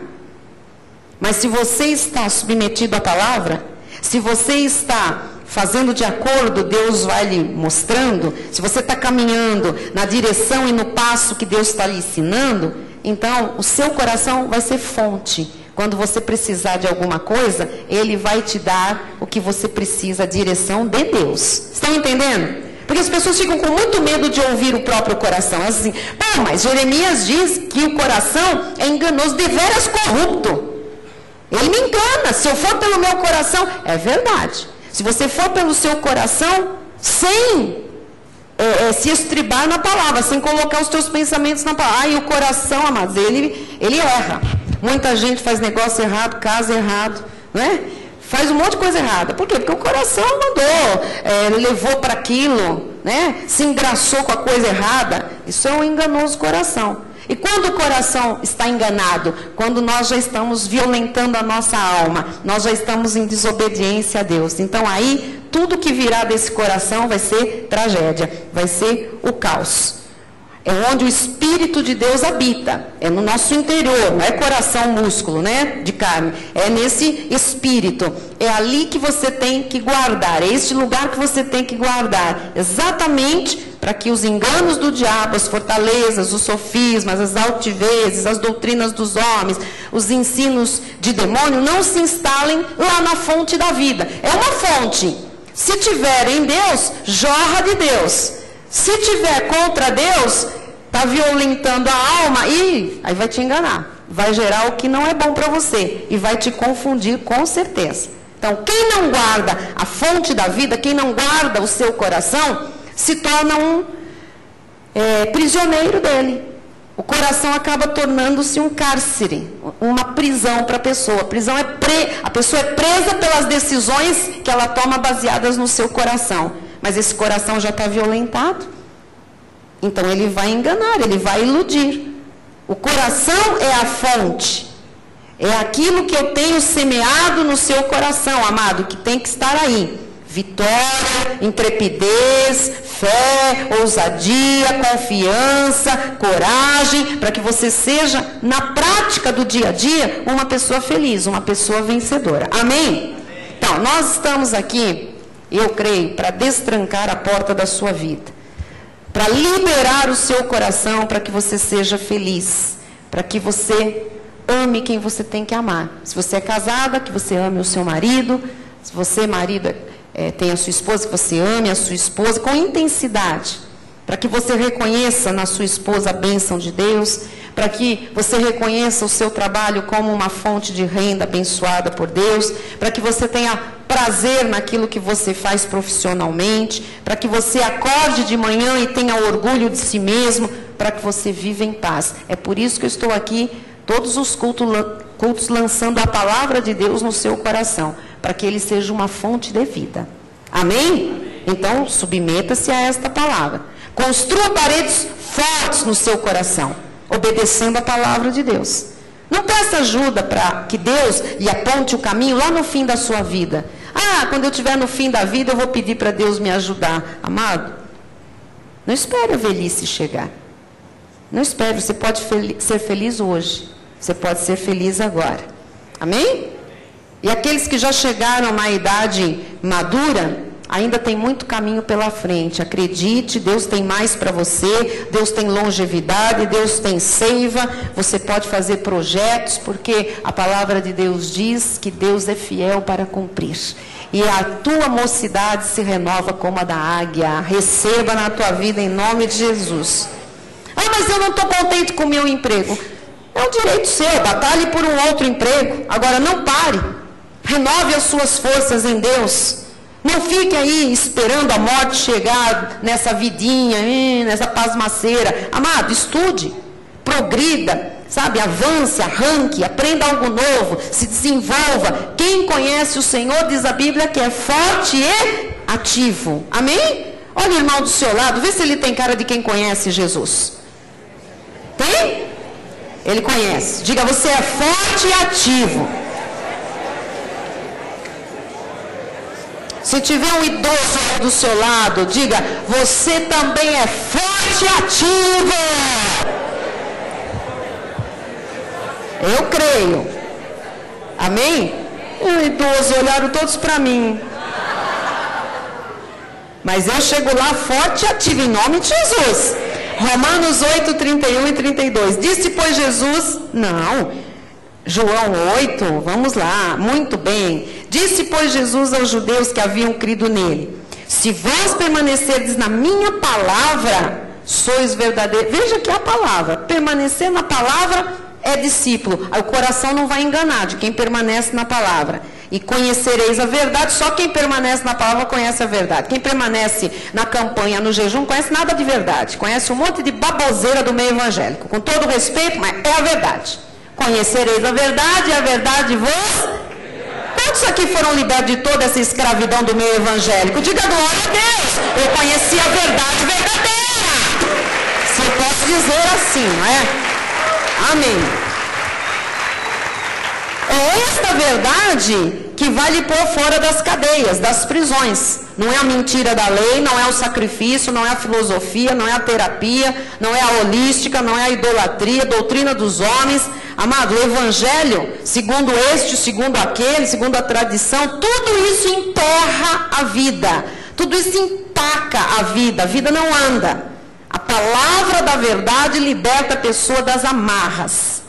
A: Mas se você está submetido à palavra, se você está fazendo de acordo, Deus vai lhe mostrando, se você está caminhando na direção e no passo que Deus está lhe ensinando, então o seu coração vai ser fonte. Quando você precisar de alguma coisa, ele vai te dar o que você precisa, a direção de Deus. Estão entendendo? Porque as pessoas ficam com muito medo de ouvir o próprio coração. Assim, mas Jeremias diz que o coração é enganoso, deveras corrupto. Ele me engana, se eu for pelo meu coração, é verdade. Se você for pelo seu coração, sem se estribar na palavra, sem colocar os teus pensamentos na palavra. E o coração, amados, ele erra. Muita gente faz negócio errado, casa errado, né? Faz um monte de coisa errada. Por quê? Porque o coração mandou, levou para aquilo, né? Se engraçou com a coisa errada. Isso é um enganoso coração. E quando o coração está enganado, quando nós já estamos violentando a nossa alma, nós já estamos em desobediência a Deus. Então aí, tudo que virá desse coração vai ser tragédia, vai ser o caos. É onde o Espírito de Deus habita, é no nosso interior, não é coração, músculo, né, de carne, é nesse Espírito. É ali que você tem que guardar, é este lugar que você tem que guardar, exatamente para que os enganos do diabo, as fortalezas, os sofismas, as altivezes, as doutrinas dos homens, os ensinos de demônio não se instalem lá na fonte da vida. É uma fonte. Se tiver em Deus, jorra de Deus. Se tiver contra Deus, está violentando a alma e aí vai te enganar. Vai gerar o que não é bom para você e vai te confundir com certeza. Então, quem não guarda a fonte da vida, quem não guarda o seu coração, se torna um prisioneiro dele. O coração acaba tornando-se um cárcere, uma prisão para a pessoa. A pessoa é presa pelas decisões que ela toma baseadas no seu coração. Mas esse coração já está violentado. Então ele vai enganar, ele vai iludir. O coração é a fonte. É aquilo que eu tenho semeado no seu coração, amado, que tem que estar aí. Vitória, intrepidez, fé, ousadia, confiança, coragem, para que você seja, na prática do dia a dia, uma pessoa feliz, uma pessoa vencedora. Amém? Então, nós estamos aqui, eu creio, para destrancar a porta da sua vida. Para liberar o seu coração, para que você seja feliz. Para que você ame quem você tem que amar. Se você é casada, que você ame o seu marido. Se você, marido, tem a sua esposa, que você ame a sua esposa com intensidade. Para que você reconheça na sua esposa a bênção de Deus. Para que você reconheça o seu trabalho como uma fonte de renda abençoada por Deus. Para que você tenha prazer naquilo que você faz profissionalmente. Para que você acorde de manhã e tenha orgulho de si mesmo. Para que você viva em paz. É por isso que eu estou aqui, todos os cultos lançando a palavra de Deus no seu coração. Para que ele seja uma fonte de vida. Amém? Então, submeta-se a esta palavra. Construa paredes fortes no seu coração, obedecendo a palavra de Deus. Não peça ajuda para que Deus lhe aponte o caminho lá no fim da sua vida. Ah, quando eu estiver no fim da vida, eu vou pedir para Deus me ajudar. Amado, não espere a velhice chegar. Não espere, você pode ser feliz hoje. Você pode ser feliz agora. Amém? E aqueles que já chegaram na idade madura, ainda tem muito caminho pela frente. Acredite, Deus tem mais para você. Deus tem longevidade, Deus tem seiva. Você pode fazer projetos, porque a palavra de Deus diz que Deus é fiel para cumprir. E a tua mocidade se renova como a da águia. Receba na tua vida em nome de Jesus. Ah, mas eu não estou contente com o meu emprego. É um direito seu, batalhe por um outro emprego. Agora não pare. Renove as suas forças em Deus. Não fique aí esperando a morte chegar nessa vidinha, nessa pasmaceira. Amado, estude, progrida, sabe? Avance, arranque, aprenda algo novo, se desenvolva. Quem conhece o Senhor, diz a Bíblia, que é forte e ativo. Amém? Olha o irmão do seu lado, vê se ele tem cara de quem conhece Jesus. Tem? Ele conhece. Diga, você é forte e ativo. Se tiver um idoso do seu lado, diga, você também é forte e ativo. Eu creio. Amém? E o idoso olharam todos para mim. Mas eu chego lá forte e ativo, em nome de Jesus. Romanos 8, 31 e 32. Disse, pois, Jesus... Não. João 8, vamos lá. Muito bem. Disse, pois, Jesus aos judeus que haviam crido nele. Se vós permanecerdes na minha palavra, sois verdadeiros. Veja que é a palavra. Permanecer na palavra é discípulo. O coração não vai enganar de quem permanece na palavra. E conhecereis a verdade. Só quem permanece na palavra conhece a verdade. Quem permanece na campanha, no jejum, não conhece nada de verdade. Conhece um monte de baboseira do meio evangélico. Com todo respeito, mas é a verdade. Conhecereis a verdade e a verdade vos... Quantos aqui foram libertos de toda essa escravidão do meio evangélico? Diga glória a Deus. Eu conheci a verdade verdadeira. Se eu posso dizer assim, não é? Amém. É esta verdade que vai lhe pôr fora das cadeias, das prisões. Não é a mentira da lei, não é o sacrifício, não é a filosofia, não é a terapia, não é a holística, não é a idolatria, a doutrina dos homens. Amado, o evangelho, segundo este, segundo aquele, segundo a tradição, tudo isso emperra a vida. Tudo isso empaca a vida não anda. A palavra da verdade liberta a pessoa das amarras.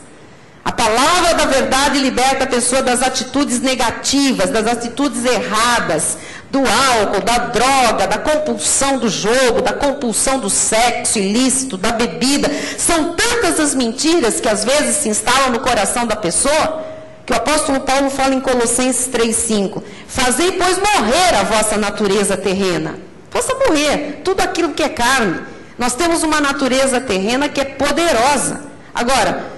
A: A palavra da verdade liberta a pessoa das atitudes negativas, das atitudes erradas, do álcool, da droga, da compulsão do jogo, da compulsão do sexo ilícito, da bebida. São tantas as mentiras que às vezes se instalam no coração da pessoa, que o apóstolo Paulo fala em Colossenses 3,5. Fazei, pois, morrer a vossa natureza terrena. Faça morrer tudo aquilo que é carne. Nós temos uma natureza terrena que é poderosa. Agora,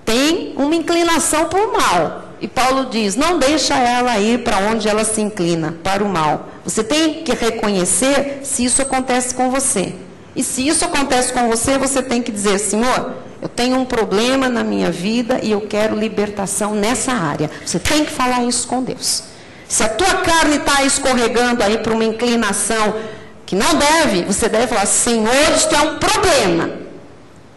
A: tem uma inclinação para o mal. E Paulo diz, não deixa ela ir para onde ela se inclina, para o mal. Você tem que reconhecer se isso acontece com você. E se isso acontece com você, você tem que dizer, Senhor, eu tenho um problema na minha vida e eu quero libertação nessa área. Você tem que falar isso com Deus. Se a tua carne está escorregando aí para uma inclinação que não deve, você deve falar, Senhor, isto é um problema.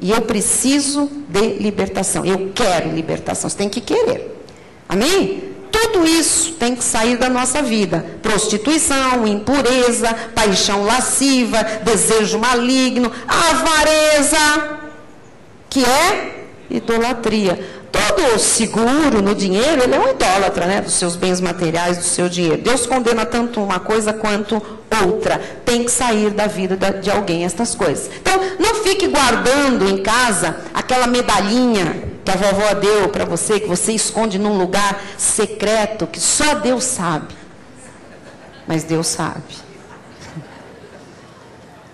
A: E eu preciso de libertação. Eu quero libertação. Você tem que querer. Amém? Tudo isso tem que sair da nossa vida. Prostituição, impureza, paixão lasciva, desejo maligno, avareza, que é idolatria. Todo seguro no dinheiro, ele é um idólatra, né? Dos seus bens materiais, do seu dinheiro. Deus condena tanto uma coisa quanto outra. Tem que sair da vida de alguém estas coisas. Então, não fique guardando em casa aquela medalhinha que a vovó deu para você, que você esconde num lugar secreto, que só Deus sabe. Mas Deus sabe.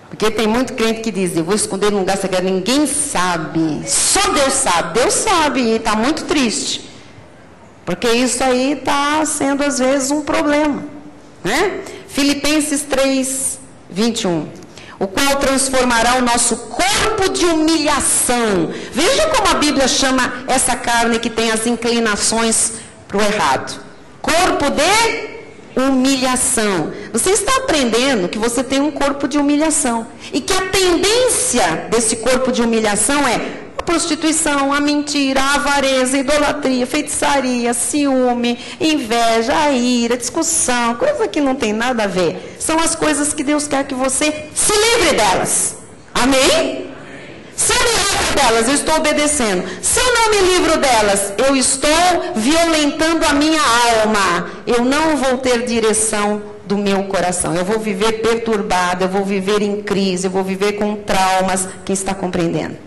A: Porque tem muito crente que diz, eu vou esconder num lugar secreto, ninguém sabe. Só Deus sabe. Deus sabe e está muito triste. Porque isso aí está sendo às vezes um problema. Né? Filipenses 3, 21. O qual transformará o nosso corpo de humilhação. Veja como a Bíblia chama essa carne que tem as inclinações para o errado. Corpo de humilhação. Você está aprendendo que você tem um corpo de humilhação. E que a tendência desse corpo de humilhação é a prostituição, a mentira, a avareza, a idolatria, feitiçaria, ciúme, inveja, a ira, discussão, coisa que não tem nada a ver. São as coisas que Deus quer que você se livre delas. Amém? Se eu me livro delas, eu estou obedecendo. Se eu não me livro delas, eu estou violentando a minha alma. Eu não vou ter direção do meu coração. Eu vou viver perturbado, eu vou viver em crise, eu vou viver com traumas. Quem está compreendendo?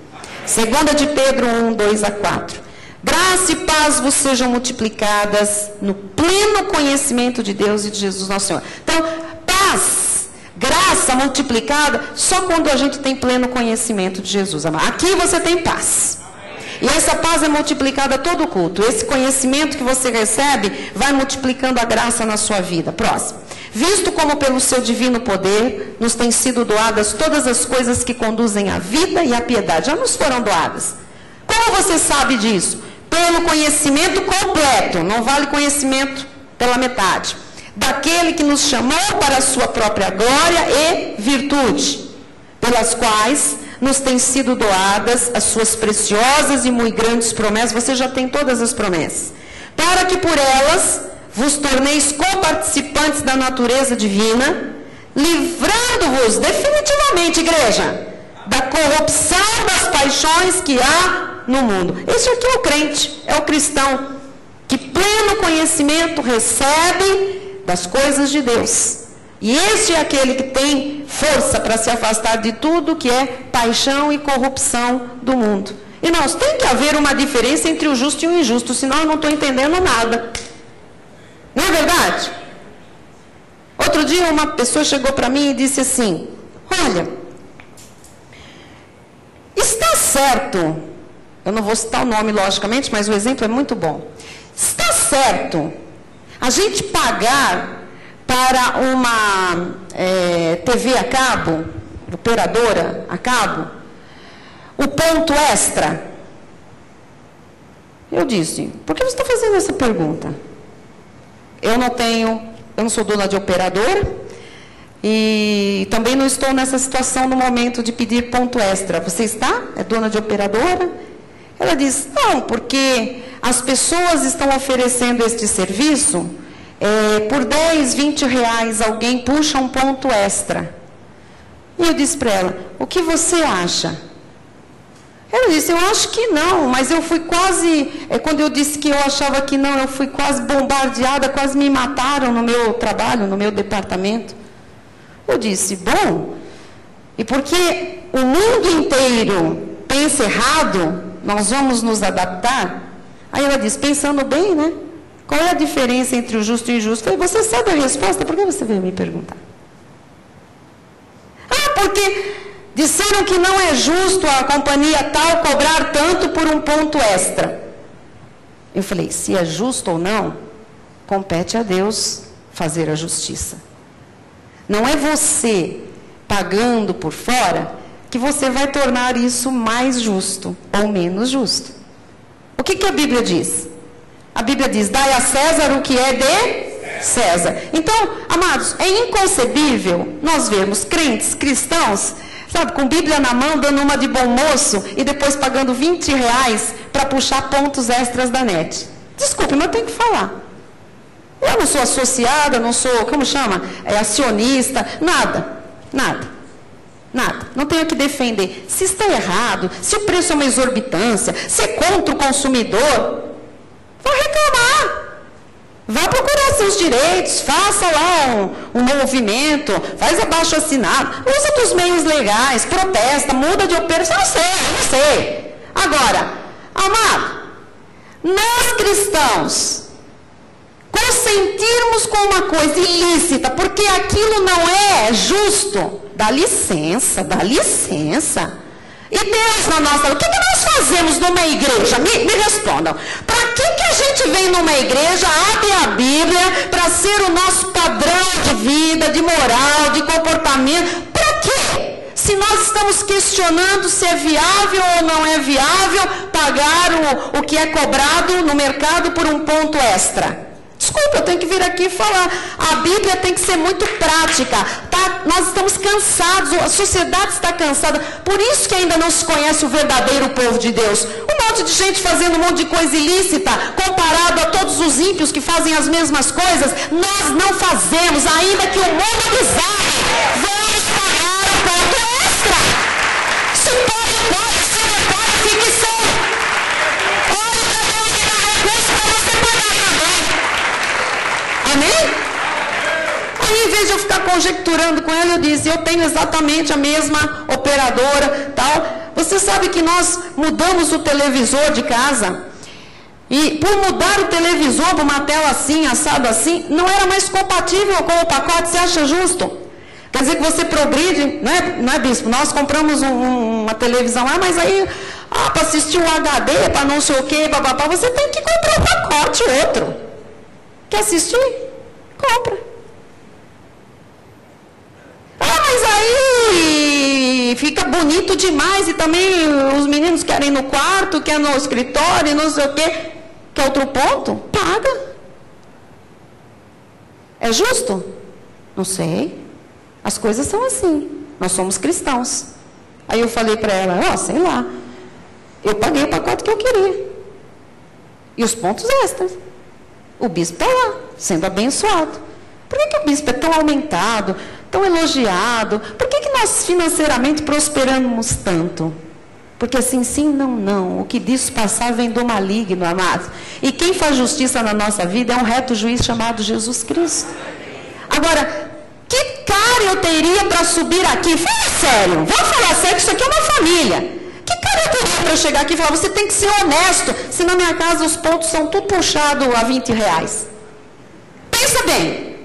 A: 2 de Pedro 1, 2 a 4. Graça e paz vos sejam multiplicadas no pleno conhecimento de Deus e de Jesus nosso Senhor. Então, paz, graça multiplicada, só quando a gente tem pleno conhecimento de Jesus. Aqui você tem paz. E essa paz é multiplicada a todo culto. Esse conhecimento que você recebe vai multiplicando a graça na sua vida. Próximo. Visto como pelo seu divino poder nos têm sido doadas todas as coisas que conduzem à vida e à piedade. Já nos foram doadas. Como você sabe disso? Pelo conhecimento completo. Não vale conhecimento pela metade. Daquele que nos chamou para a sua própria glória e virtude. Pelas quais nos têm sido doadas as suas preciosas e muito grandes promessas. Você já tem todas as promessas. Para que por elas vos torneis coparticipantes da natureza divina, livrando-vos definitivamente, igreja, da corrupção das paixões que há no mundo. Esse aqui é o crente, é o cristão, que pleno conhecimento recebe das coisas de Deus. E este é aquele que tem força para se afastar de tudo que é paixão e corrupção do mundo. Irmãos, tem que haver uma diferença entre o justo e o injusto, senão eu não estou entendendo nada. Não é verdade? Outro dia uma pessoa chegou para mim e disse assim, olha, está certo, eu não vou citar o nome logicamente, mas o exemplo é muito bom. Está certo a gente pagar para uma TV a cabo, operadora a cabo, o ponto extra? Eu disse, por que você está fazendo essa pergunta? Eu não sou dona de operadora e também não estou nessa situação no momento de pedir ponto extra. Você está? É dona de operadora? Ela diz, não, porque as pessoas estão oferecendo este serviço, por 10, 20 reais alguém puxa um ponto extra. E eu disse para ela, o que você acha? Ela disse, eu acho que não, mas eu fui quase, quando eu disse que eu achava que não, eu fui quase bombardeada, quase me mataram no meu trabalho, no meu departamento. Eu disse, bom, e porque o mundo inteiro pensa errado, nós vamos nos adaptar? Aí ela disse, pensando bem, né? Qual é a diferença entre o justo e o injusto? Eu falei, você sabe a resposta? Por que você veio me perguntar? Ah, porque disseram que não é justo a companhia tal cobrar tanto por um ponto extra. Eu falei, se é justo ou não, compete a Deus fazer a justiça. Não é você pagando por fora que você vai tornar isso mais justo ou menos justo. O que a Bíblia diz? A Bíblia diz, dai a César o que é de César. Então, amados, é inconcebível nós vermos crentes, cristãos, sabe, com Bíblia na mão, dando uma de bom moço e depois pagando R$20 para puxar pontos extras da net. Desculpe, mas eu tenho que falar. Eu não sou associada, não sou, como chama? Acionista, nada. Não tenho que defender. Se está errado, se o preço é uma exorbitância, se é contra o consumidor, vá reclamar. Vá procurar seus direitos, faça lá um movimento, faz abaixo-assinado, usa dos meios legais, protesta, muda de operação, eu não sei. Agora, amado, nós cristãos, consentirmos com uma coisa ilícita, porque aquilo não é justo, dá licença. E Deus na nossa... O que nós fazemos numa igreja? Me respondam. Para que a gente vem numa igreja, abre a Bíblia, para ser o nosso padrão de vida, de moral, de comportamento? Para quê? Se nós estamos questionando se é viável ou não é viável pagar o que é cobrado no mercado por um ponto extra. Desculpa, eu tenho que vir aqui e falar. A Bíblia tem que ser muito prática. Nós estamos cansados, a sociedade está cansada. Por isso que ainda não se conhece o verdadeiro povo de Deus. Um monte de gente fazendo um monte de coisa ilícita, comparado a todos os ímpios que fazem as mesmas coisas. Nós não fazemos, ainda que o mundo desarme. Vamos pagar o ponto extra. Se pode, se não pode, fique sem. Olha para Deus e dá recurso para você pagar também. Amém? Aí, em vez de eu ficar conjecturando com ela, eu disse, eu tenho exatamente a mesma operadora, tal. Você sabe que nós mudamos o televisor de casa, e por mudar o televisor para uma tela assim, assado assim, não era mais compatível com o pacote. Você acha justo? Quer dizer que você progride, não é bispo? Nós compramos uma televisão lá, mas aí, para assistir um HD, para não sei o quê, papapá, você tem que comprar um pacote outro. Quer assistir? Compra. Mas aí fica bonito demais e também os meninos querem ir no quarto, querem no escritório, não sei o quê. Quer outro ponto? Paga. É justo? Não sei. As coisas são assim. Nós somos cristãos. Aí eu falei para ela, sei lá. Eu paguei o pacote que eu queria. E os pontos extras. O bispo está lá, sendo abençoado. Por que o bispo é tão aumentado, tão elogiado? Por que nós financeiramente prosperamos tanto? Porque assim, sim, não. O que disso passar vem do maligno, amado. E quem faz justiça na nossa vida é um reto juiz chamado Jesus Cristo. Agora, que cara eu teria para subir aqui? Fala sério, vamos falar sério, isso aqui é uma família. Que cara eu teria para chegar aqui e falar, você tem que ser honesto, se na minha casa os pontos são tudo puxados a R$20. Pensa bem.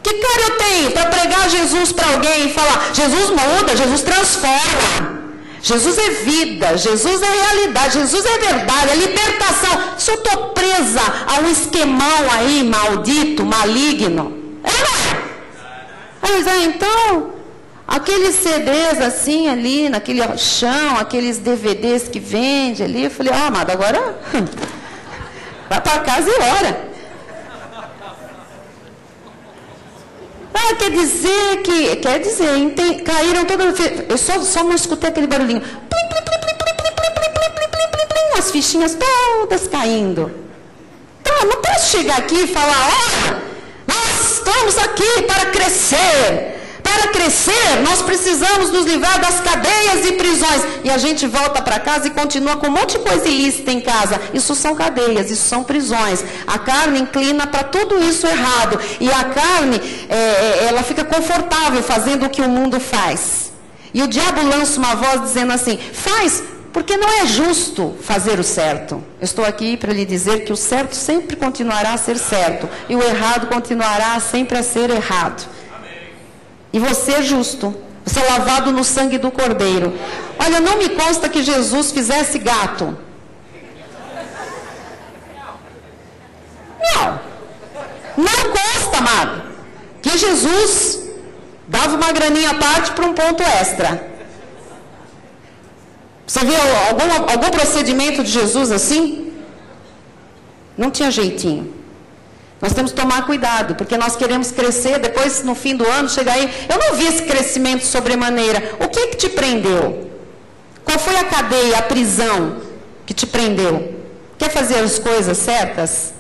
A: Que cara eu tenho para pregar Jesus para alguém e falar, Jesus muda, Jesus transforma, Jesus é vida, Jesus é realidade, Jesus é verdade, é libertação. Se eu estou presa a um esquemão aí, maldito, maligno, então, aqueles CDs assim ali, naquele chão, aqueles DVDs que vende ali, eu falei, amado, agora vai para casa e ora. Quer dizer, caíram todas, eu só não escutei aquele barulhinho, as fichinhas todas caindo. Então, eu não posso chegar aqui e falar, nós estamos aqui para crescer. Para crescer, nós precisamos nos livrar das cadeias e prisões. E a gente volta para casa e continua com um monte de coisa ilícita em casa. Isso são cadeias, isso são prisões. A carne inclina para tudo isso errado. E a carne, ela fica confortável fazendo o que o mundo faz. E o diabo lança uma voz dizendo assim, faz, porque não é justo fazer o certo. Eu estou aqui para lhe dizer que o certo sempre continuará a ser certo. E o errado continuará sempre a ser errado. E você é justo, você é lavado no sangue do Cordeiro. Olha, não me consta que Jesus fizesse gato. Não consta, amado, que Jesus dava uma graninha à parte para um ponto extra. Você viu algum procedimento de Jesus assim? Não tinha jeitinho. Nós temos que tomar cuidado, porque nós queremos crescer, depois no fim do ano, chegar aí, eu não vi esse crescimento sobremaneira. O que te prendeu? Qual foi a cadeia, a prisão que te prendeu? Quer fazer as coisas certas?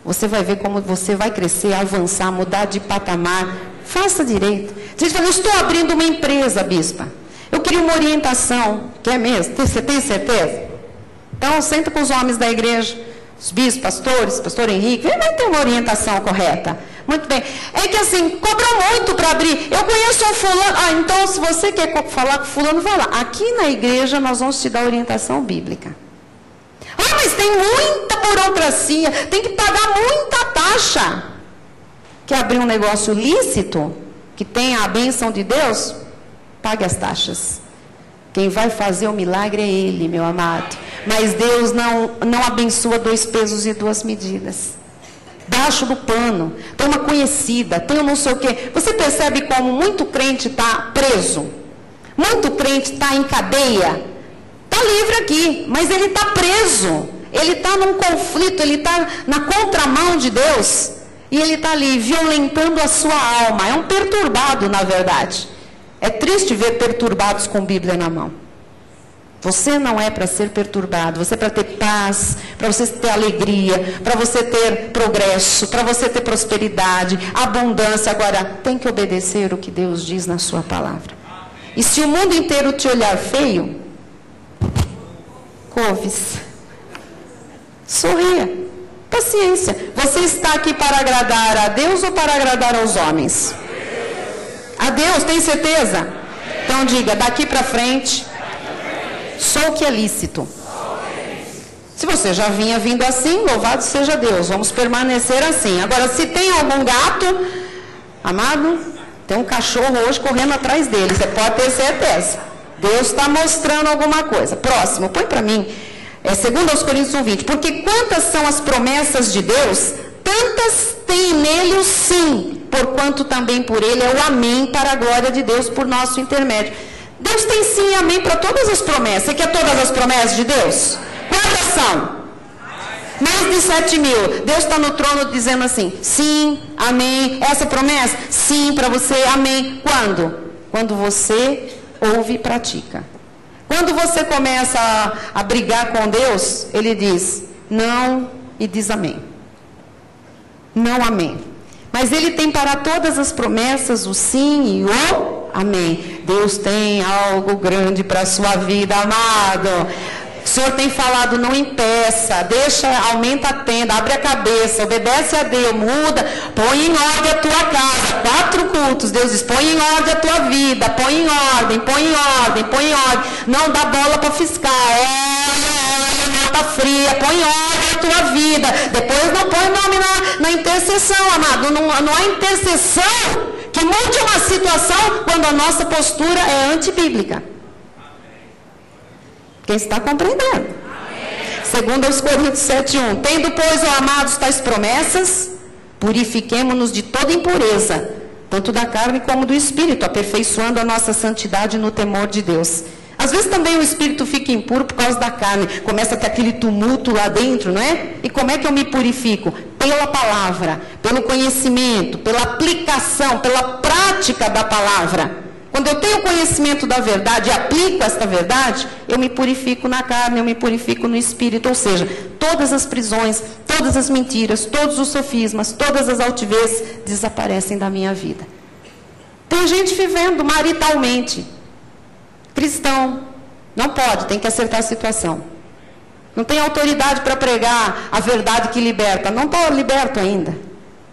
A: Você vai ver como você vai crescer, avançar, mudar de patamar. Faça direito. Você fala, eu estou abrindo uma empresa, bispa. Eu queria uma orientação. Quer mesmo? Você tem certeza? Então, senta com os homens da igreja, os bispos, pastores, pastor Henrique, ele vai ter uma orientação correta. Muito bem. É que assim, cobram muito para abrir. Eu conheço um fulano. Ah, então se você quer falar com fulano, vai lá. Aqui na igreja nós vamos te dar orientação bíblica. Ah, mas tem muita burocracia, tem que pagar muita taxa. Quer abrir um negócio lícito, que tenha a bênção de Deus? Pague as taxas. Quem vai fazer o milagre é Ele, meu amado. Mas Deus não abençoa 2 pesos e 2 medidas. Baixo do pano, tem uma conhecida, tem um não sei o quê. Você percebe como muito crente está preso? Muito crente está em cadeia? Está livre aqui, mas ele está preso. Ele está num conflito, ele está na contramão de Deus. E ele está ali violentando a sua alma. É um perturbado, na verdade. É triste ver perturbados com Bíblia na mão. Você não é para ser perturbado, você é para ter paz, para você ter alegria, para você ter progresso, para você ter prosperidade, abundância. Agora, tem que obedecer o que Deus diz na sua palavra. E se o mundo inteiro te olhar feio, couve-se. Sorria. Paciência. Você está aqui para agradar a Deus ou para agradar aos homens? A Deus, tem certeza? Então diga, daqui para frente, sou o que é lícito. Se você já vinha vindo assim, louvado seja Deus, vamos permanecer assim. Agora, se tem algum gato, amado, tem um cachorro hoje correndo atrás dele, você pode ter certeza. Deus está mostrando alguma coisa. Próximo, põe para mim. 2 Coríntios 1:20. Porque quantas são as promessas de Deus, tantas tem nele o sim, porquanto também por ele é o amém para a glória de Deus por nosso intermédio. Deus tem sim e amém para todas as promessas. Você quer todas as promessas de Deus? Quantas são? Mais de 7.000. Deus está no trono dizendo assim, sim, amém. Essa promessa? Sim, para você, amém. Quando? Quando você ouve e pratica. Quando você começa a brigar com Deus, Ele diz não e diz amém. Não amém. Mas Ele tem para todas as promessas o sim e o amém. Deus tem algo grande para a sua vida, amado. O Senhor tem falado, não impeça, deixa, aumenta a tenda, abre a cabeça, obedece a Deus, muda, põe em ordem a tua casa. 4 cultos, Deus diz, põe em ordem a tua vida, põe em ordem, põe em ordem, põe em ordem. Não dá bola para fiscal, olha, tá fria, põe em ordem a tua vida. Depois não põe nome na intercessão, amado. Não há intercessão que mude uma situação quando a nossa postura é antibíblica. Quem está compreendendo? 2 Coríntios 7:1. Tendo, pois, ó amados, tais promessas, purifiquemo-nos de toda impureza, tanto da carne como do espírito, aperfeiçoando a nossa santidade no temor de Deus. Às vezes também o espírito fica impuro por causa da carne. Começa a ter aquele tumulto lá dentro, não é? E como é que eu me purifico? Pela palavra, pelo conhecimento, pela aplicação, pela prática da palavra. Quando eu tenho conhecimento da verdade e aplico esta verdade, eu me purifico na carne, eu me purifico no espírito. Ou seja, todas as prisões, todas as mentiras, todos os sofismas, todas as altivez desaparecem da minha vida. Tem gente vivendo maritalmente. Cristão. Não pode, tem que acertar a situação. Não tem autoridade para pregar a verdade que liberta. Não está liberto ainda.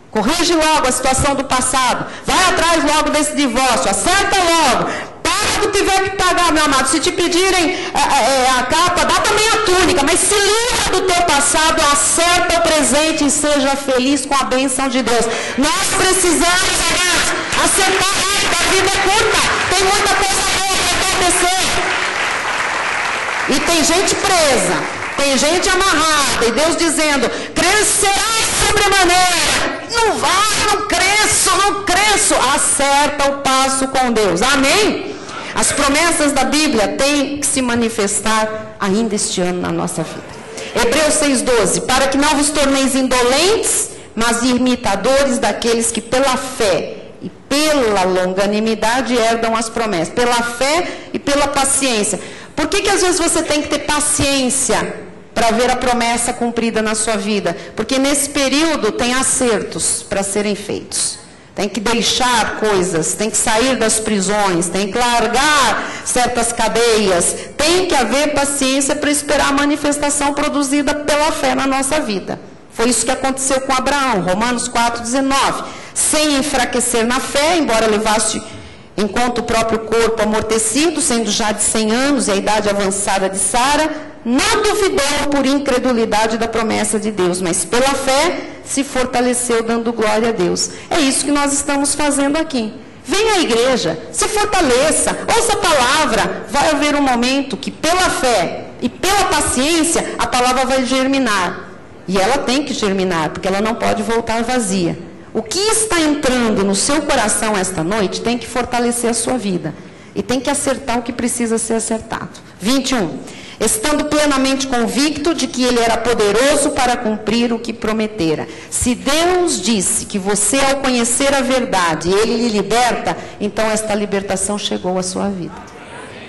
A: Corrige logo a situação do passado. Vai atrás logo desse divórcio. Acerta logo. Paga o que tiver que pagar, meu amado. Se te pedirem a capa, dá também a túnica. Mas se livra do teu passado, acerta o presente e seja feliz com a bênção de Deus. Nós precisamos, amados, acertar rápido. A vida é curta. Tem muita coisa boa para acontecer. E tem gente presa. Tem gente amarrada. E Deus dizendo, crescerá sobremaneira. Não vai, não cresço. Acerta o passo com Deus. Amém? As promessas da Bíblia têm que se manifestar ainda este ano na nossa vida. Hebreus 6,12, para que não vos torneis indolentes, mas imitadores daqueles que pela fé e pela longanimidade herdam as promessas. Pela fé e pela paciência. Por que às vezes você tem que ter paciência para ver a promessa cumprida na sua vida? Porque nesse período tem acertos para serem feitos. Tem que deixar coisas, tem que sair das prisões, tem que largar certas cadeias. Tem que haver paciência para esperar a manifestação produzida pela fé na nossa vida. Foi isso que aconteceu com Abraão, Romanos 4,19. Sem enfraquecer na fé, embora levasse em conta o próprio corpo amortecido, sendo já de 100 anos e a idade avançada de Sara, não duvidou por incredulidade da promessa de Deus, mas pela fé se fortaleceu dando glória a Deus. É isso que nós estamos fazendo aqui. Venha à igreja, se fortaleça, ouça a palavra. Vai haver um momento que pela fé e pela paciência a palavra vai germinar. E ela tem que germinar, porque ela não pode voltar vazia. O que está entrando no seu coração esta noite tem que fortalecer a sua vida. E tem que acertar o que precisa ser acertado. 21. Estando plenamente convicto de que ele era poderoso para cumprir o que prometera. Se Deus disse que você, ao conhecer a verdade, ele lhe liberta, então esta libertação chegou à sua vida.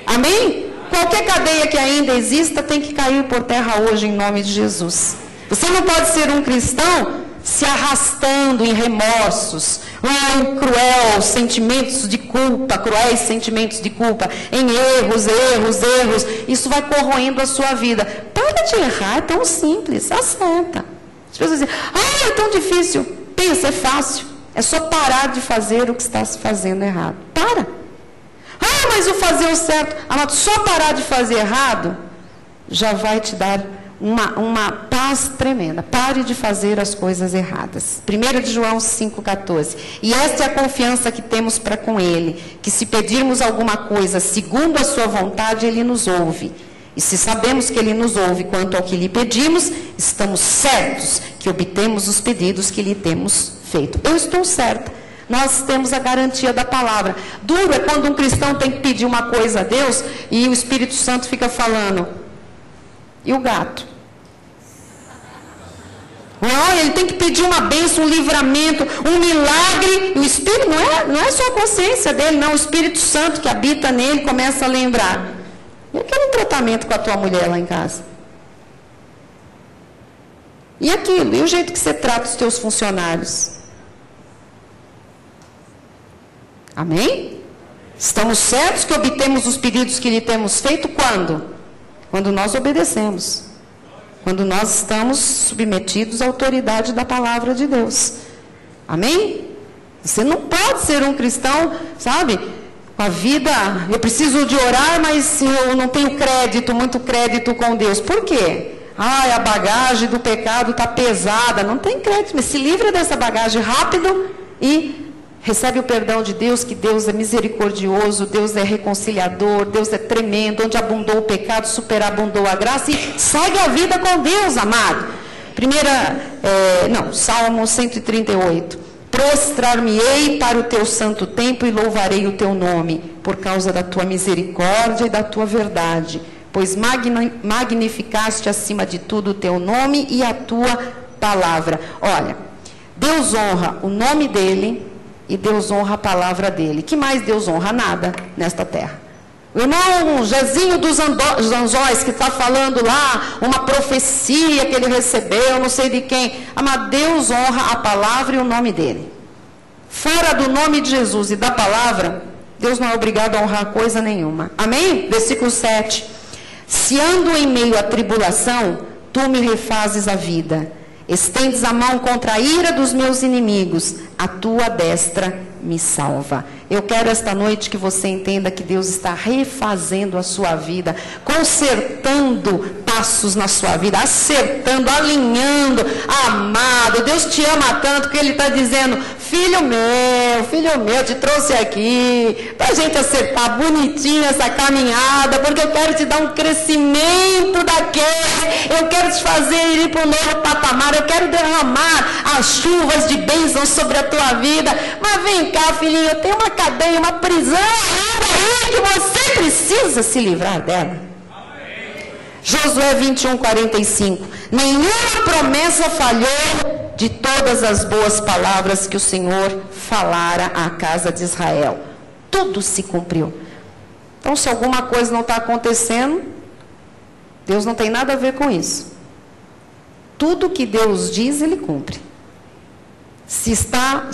A: Amém? Qualquer cadeia que ainda exista tem que cair por terra hoje, em nome de Jesus. Você não pode ser um cristão se arrastando em remorsos, em cruéis sentimentos de culpa, em erros. Isso vai corroendo a sua vida. Para de errar, é tão simples, acerta. As pessoas dizem, é tão difícil. Pensa, é fácil. É só parar de fazer o que está se fazendo errado. Para. Mas eu fazer o certo. Só parar de fazer errado já vai te dar uma paz tremenda. Pare de fazer as coisas erradas. 1 de João 5,14. E esta é a confiança que temos para com Ele, que se pedirmos alguma coisa segundo a sua vontade, Ele nos ouve. E se sabemos que Ele nos ouve quanto ao que lhe pedimos, estamos certos que obtemos os pedidos que lhe temos feito. Eu estou certa. Nós temos a garantia da palavra. Duro é quando um cristão tem que pedir uma coisa a Deus e o Espírito Santo fica falando, e o gato? Ele tem que pedir uma bênção, um livramento, um milagre. O Espírito não é só a consciência dele, não. O Espírito Santo que habita nele começa a lembrar. E aquele tratamento com a tua mulher lá em casa? E aquilo? E o jeito que você trata os teus funcionários? Amém? Estamos certos que obtemos os pedidos que lhe temos feito quando? Quando nós obedecemos. Quando nós estamos submetidos à autoridade da palavra de Deus. Amém? Você não pode ser um cristão, sabe? Com a vida, eu preciso de orar, mas eu não tenho muito crédito com Deus. Por quê? A bagagem do pecado está pesada. Não tem crédito, mas se livra dessa bagagem rápido e recebe o perdão de Deus, que Deus é misericordioso, Deus é reconciliador, Deus é tremendo, onde abundou o pecado, superabundou a graça, e segue a vida com Deus, amado. Salmo 138. Prostrar-me-ei para o teu santo templo e louvarei o teu nome, por causa da tua misericórdia e da tua verdade, pois magnificaste acima de tudo o teu nome e a tua palavra. Olha, Deus honra o nome dele, e Deus honra a palavra dele. Que mais Deus honra? Nada nesta terra. O irmão Jezinho dos Anzóis, que está falando lá, uma profecia que ele recebeu, não sei de quem. Mas Deus honra a palavra e o nome dele. Fora do nome de Jesus e da palavra, Deus não é obrigado a honrar coisa nenhuma. Amém? Versículo 7. Se ando em meio à tribulação, tu me refazes a vida. Estendes a mão contra a ira dos meus inimigos, a tua destra me salva. Eu quero esta noite que você entenda que Deus está refazendo a sua vida, consertando passos na sua vida, acertando, alinhando. Amado, Deus te ama tanto que Ele está dizendo, filho meu, te trouxe aqui para a gente acertar bonitinho essa caminhada, porque eu quero te dar um crescimento daquele, eu quero te fazer ir para um novo patamar, eu quero derramar as chuvas de bênção sobre a tua vida. Mas vem cá, filhinho, eu tenho uma cadeia, uma prisão aí que você precisa se livrar dela. Josué 21:45. Nenhuma promessa falhou de todas as boas palavras que o Senhor falara à casa de Israel. Tudo se cumpriu. Então, se alguma coisa não está acontecendo, Deus não tem nada a ver com isso. Tudo que Deus diz, Ele cumpre. Se está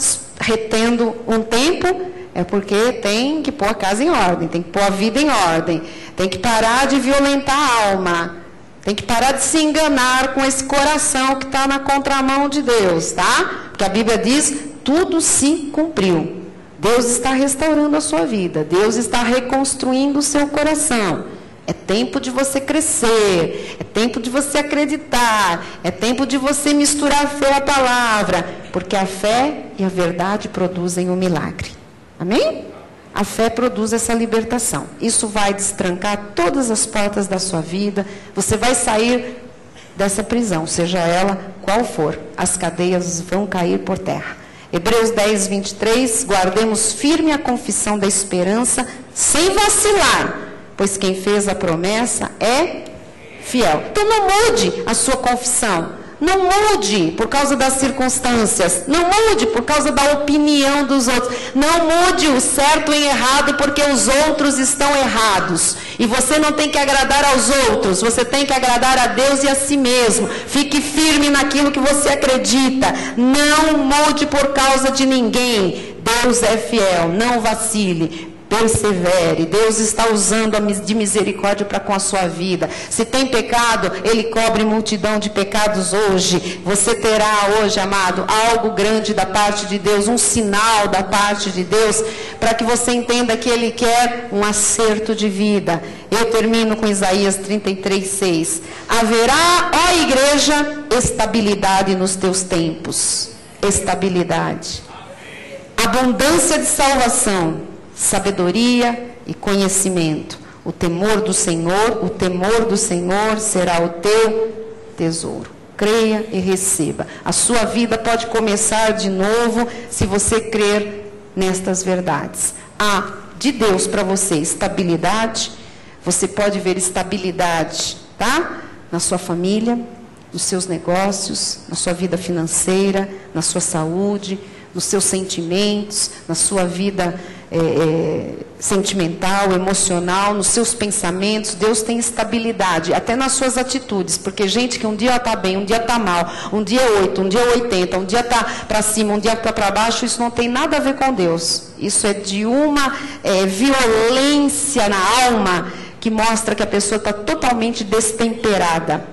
A: retendo um tempo, é porque tem que pôr a casa em ordem, tem que pôr a vida em ordem, tem que parar de violentar a alma, tem que parar de se enganar com esse coração que está na contramão de Deus, tá? Porque a Bíblia diz, tudo se cumpriu. Deus está restaurando a sua vida, Deus está reconstruindo o seu coração. É tempo de você crescer, é tempo de você acreditar, é tempo de você misturar a fé à palavra, porque a fé e a verdade produzem o milagre. Amém? A fé produz essa libertação. Isso vai destrancar todas as portas da sua vida. Você vai sair dessa prisão, seja ela qual for. As cadeias vão cair por terra. Hebreus 10:23. Guardemos firme a confissão da esperança, sem vacilar, pois quem fez a promessa é fiel. Então não mude a sua confissão. Não mude por causa das circunstâncias. Não mude por causa da opinião dos outros. Não mude o certo em errado porque os outros estão errados. E você não tem que agradar aos outros. Você tem que agradar a Deus e a si mesmo. Fique firme naquilo que você acredita. Não mude por causa de ninguém. Deus é fiel. Não vacile. Persevere, Deus está usando de misericórdia para com a sua vida. Se tem pecado, Ele cobre multidão de pecados hoje. Você terá hoje, amado, algo grande da parte de Deus, um sinal da parte de Deus, para que você entenda que Ele quer um acerto de vida. Eu termino com Isaías 33:6. Haverá, ó igreja, estabilidade nos teus tempos. Estabilidade. Abundância de salvação. Sabedoria e conhecimento. O temor do Senhor será o teu tesouro. Creia e receba. A sua vida pode começar de novo se você crer nestas verdades. Há de Deus para você estabilidade. Você pode ver estabilidade, tá? Na sua família, nos seus negócios, na sua vida financeira, na sua saúde, nos seus sentimentos, na sua vida sentimental, emocional, nos seus pensamentos. Deus tem estabilidade, até nas suas atitudes, porque gente que um dia está bem, um dia está mal, um dia é 8, um dia é 80, um dia está para cima, um dia está para baixo, isso não tem nada a ver com Deus. Isso é de uma violência na alma que mostra que a pessoa está totalmente destemperada.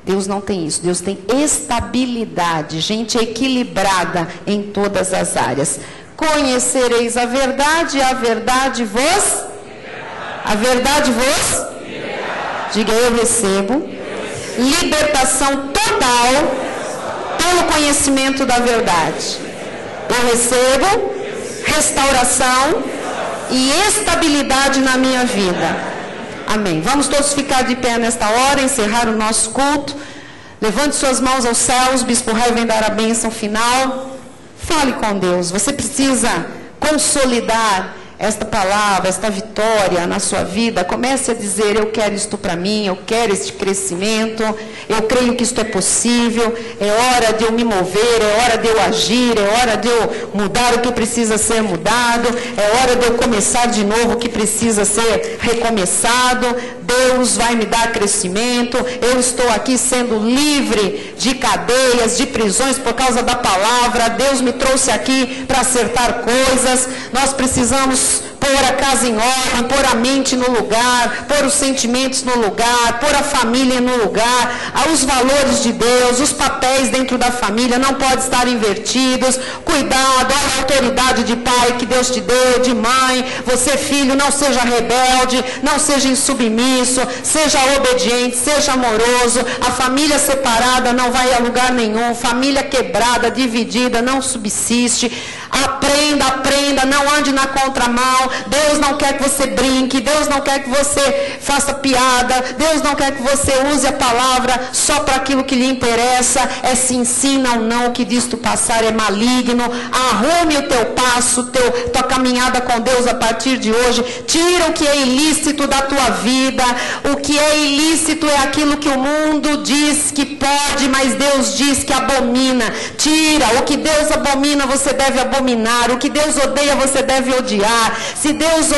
A: Deus não tem isso. Deus tem estabilidade, gente equilibrada em todas as áreas. Conhecereis a verdade, e a verdade vos... A verdade vos... Diga, eu recebo. Libertação total pelo conhecimento da verdade. Eu recebo restauração e estabilidade na minha vida. Amém. Vamos todos ficar de pé nesta hora, encerrar o nosso culto. Levante suas mãos aos céus, Bispo Rai vem dar a bênção final. Fale com Deus. Você precisa consolidar esta palavra, esta vitória na sua vida. Comece a dizer, eu quero isto para mim, eu quero este crescimento, eu creio que isto é possível, é hora de eu me mover, é hora de eu agir, é hora de eu mudar o que precisa ser mudado, é hora de eu começar de novo o que precisa ser recomeçado. Deus vai me dar crescimento, eu estou aqui sendo livre de cadeias, de prisões por causa da palavra. Deus me trouxe aqui para acertar coisas. Nós precisamos pôr a casa em ordem, pôr a mente no lugar, pôr os sentimentos no lugar, pôr a família no lugar, os valores de Deus, os papéis dentro da família não podem estar invertidos. Cuidado, olha a autoridade de pai que Deus te deu, de mãe. Você, filho, não seja rebelde, não seja insubmisso, seja obediente, seja amoroso. A família separada não vai a lugar nenhum. Família quebrada, dividida, não subsiste. Aprenda, não ande na contramão. Deus não quer que você brinque, Deus não quer que você faça piada, Deus não quer que você use a palavra só para aquilo que lhe interessa. É se ensina ou não, o que disto passar é maligno. Arrume o teu passo, tua caminhada com Deus a partir de hoje. Tira o que é ilícito da tua vida. O que é ilícito é aquilo que o mundo diz que pode, mas Deus diz que abomina. Tira, o que Deus abomina você deve abominar. O que Deus odeia você deve odiar. Se Deus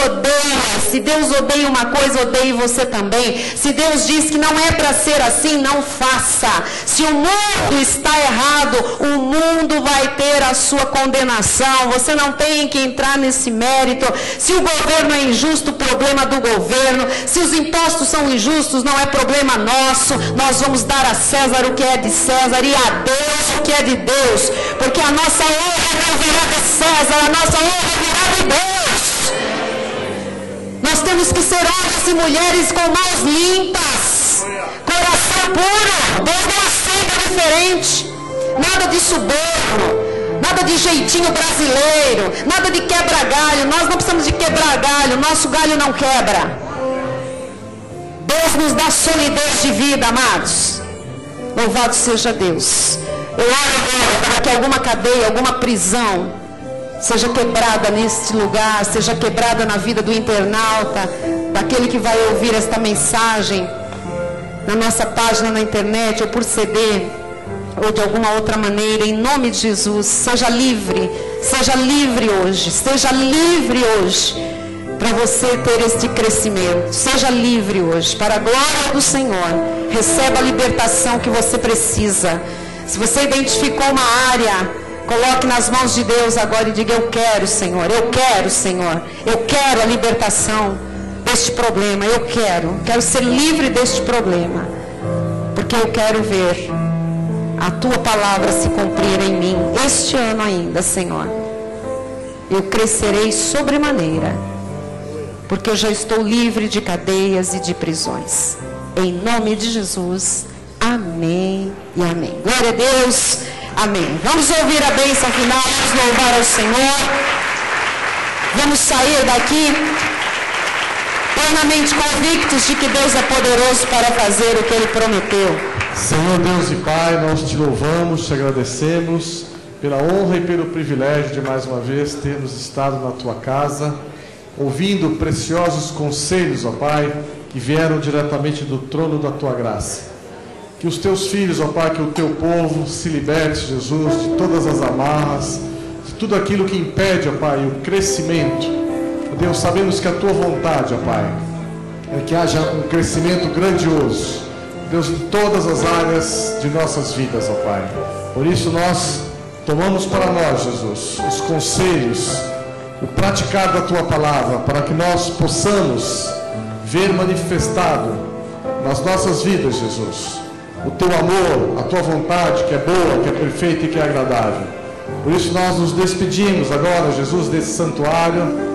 A: odeia uma coisa, odeie você também. Se Deus diz que não é para ser assim, não faça. Se o mundo está errado, o mundo vai ter a sua condenação. Você não tem que entrar nesse mérito. Se o governo é injusto, problema do governo. Se os impostos são injustos, não é problema nosso. Nós vamos dar a César o que é de César e a Deus o que é de Deus, porque a nossa honra não virá de César, a nossa honra virá de Deus. Nós temos que ser homens e mulheres com mãos limpas, coração puro. Deus não aceita diferente. Nada de suborno, nada de jeitinho brasileiro, nada de quebra-galho. Nós não precisamos de quebrar galho, nosso galho não quebra. Deus nos dá solidez de vida, amados. Louvado seja Deus. Eu oro agora para que alguma cadeia, alguma prisão seja quebrada neste lugar, seja quebrada na vida do internauta, daquele que vai ouvir esta mensagem na nossa página na internet, ou por CD, ou de alguma outra maneira, em nome de Jesus. Seja livre hoje, seja livre hoje, para você ter este crescimento. Seja livre hoje, para a glória do Senhor. Receba a libertação que você precisa. Se você identificou uma área, coloque nas mãos de Deus agora e diga: eu quero, Senhor, Senhor, eu quero a libertação deste problema, eu quero ser livre deste problema, porque eu quero ver a tua palavra se cumprir em mim, este ano ainda, Senhor. Eu crescerei sobremaneira, porque eu já estou livre de cadeias e de prisões, em nome de Jesus. Amém e amém. Glória a Deus. Amém. Vamos ouvir a bênção final. Vamos louvar ao Senhor. Vamos sair daqui plenamente convictos de que Deus é poderoso para fazer o que Ele prometeu.
B: Senhor Deus e Pai, nós te louvamos, te agradecemos pela honra e pelo privilégio de mais uma vez termos estado na tua casa, ouvindo preciosos conselhos, ó Pai, que vieram diretamente do trono da tua graça. Que os teus filhos, ó Pai, que o teu povo se liberte, Jesus, de todas as amarras, de tudo aquilo que impede, ó Pai, o crescimento. Deus, sabemos que a tua vontade, ó Pai, é que haja um crescimento grandioso, Deus, em todas as áreas de nossas vidas, ó Pai. Por isso nós tomamos para nós, Jesus, os conselhos, o praticar da tua palavra, para que nós possamos ver manifestado nas nossas vidas, Jesus, o teu amor, a tua vontade, que é boa, que é perfeita e que é agradável. Por isso nós nos despedimos agora, Jesus, desse santuário,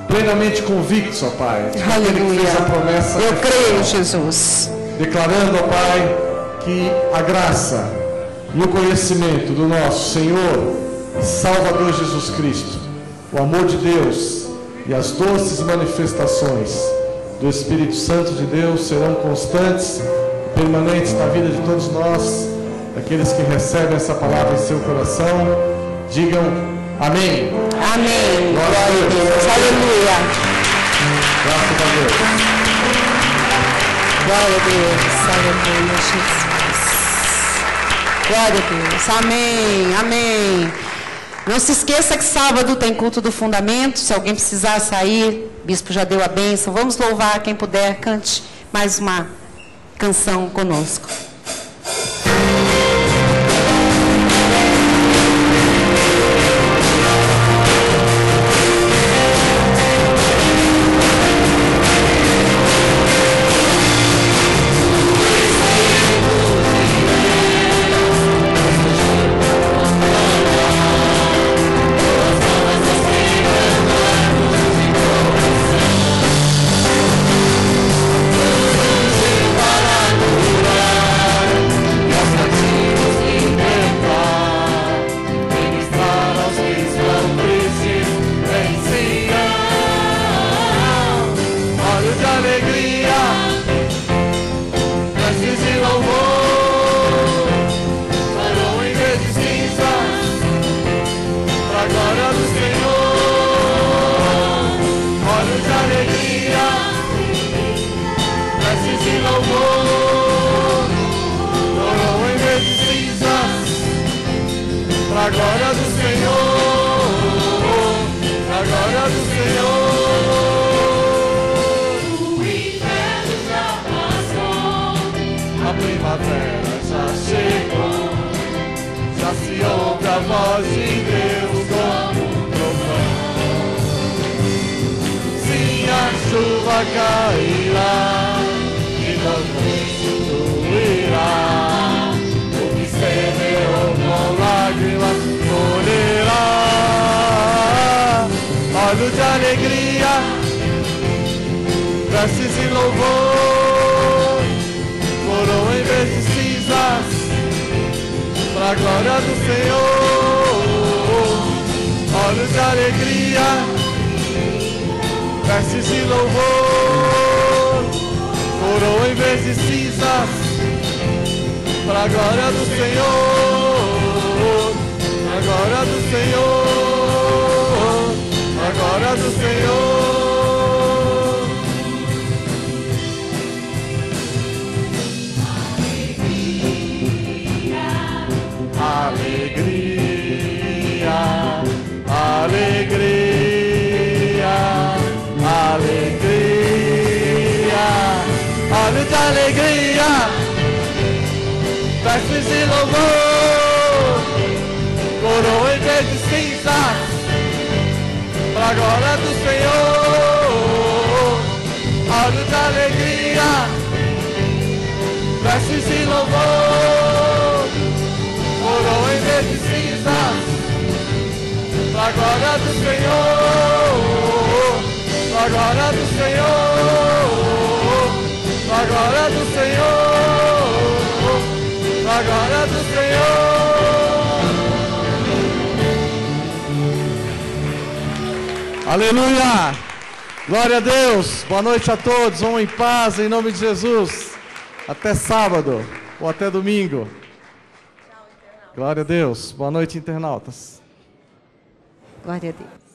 B: plenamente convictos, ó Pai, de aquele que fez a promessa.
A: Eu creio, Jesus.
B: Declarando, ó Pai, que a graça e o conhecimento do nosso Senhor e Salvador Jesus Cristo, o amor de Deus e as doces manifestações do Espírito Santo de Deus serão constantes, permanentes na vida de todos nós, aqueles que recebem essa palavra em seu coração. Digam amém.
A: Amém. Glória a Deus. Aleluia.
B: Graças a Deus.
A: Glória a Deus. Aleluia, Jesus. Glória a Deus. Amém. Amém. Não se esqueça que sábado tem culto do fundamento. Se alguém precisar sair, o bispo já deu a bênção. Vamos louvar, quem puder, cante mais uma canção conosco.
B: glória do Senhor, pra glória do Senhor.
C: O inverno já passou,
B: A primavera já chegou, já se ouve a voz de Deus como um trovão. Sim, a chuva cairá e não fluirá. O que semeou com lágrimas colherá. Olhos de alegria, vestes de louvor, coroa em vez de cinzas, pra glória do Senhor. Olhos de alegria, vestes de louvor, coroa em vez de cinzas, pra glória do Senhor. Pra glória do Senhor, pra glória do Senhor. Alegria, alegria, alegria, olhos de alegria, vestes de louvor, coroa em vez de cinzas, pra glória do Senhor. Olhos de alegria, vestes de louvor, coroa em vez de cinzas, pra glória do Senhor, pra glória do Senhor, pra glória do Senhor, pra glória do Senhor. Aleluia! Glória a Deus! Boa noite a todos, vão em paz, em nome de Jesus. Até sábado, ou até domingo. Glória a Deus. Boa noite, internautas.
A: Glória a Deus.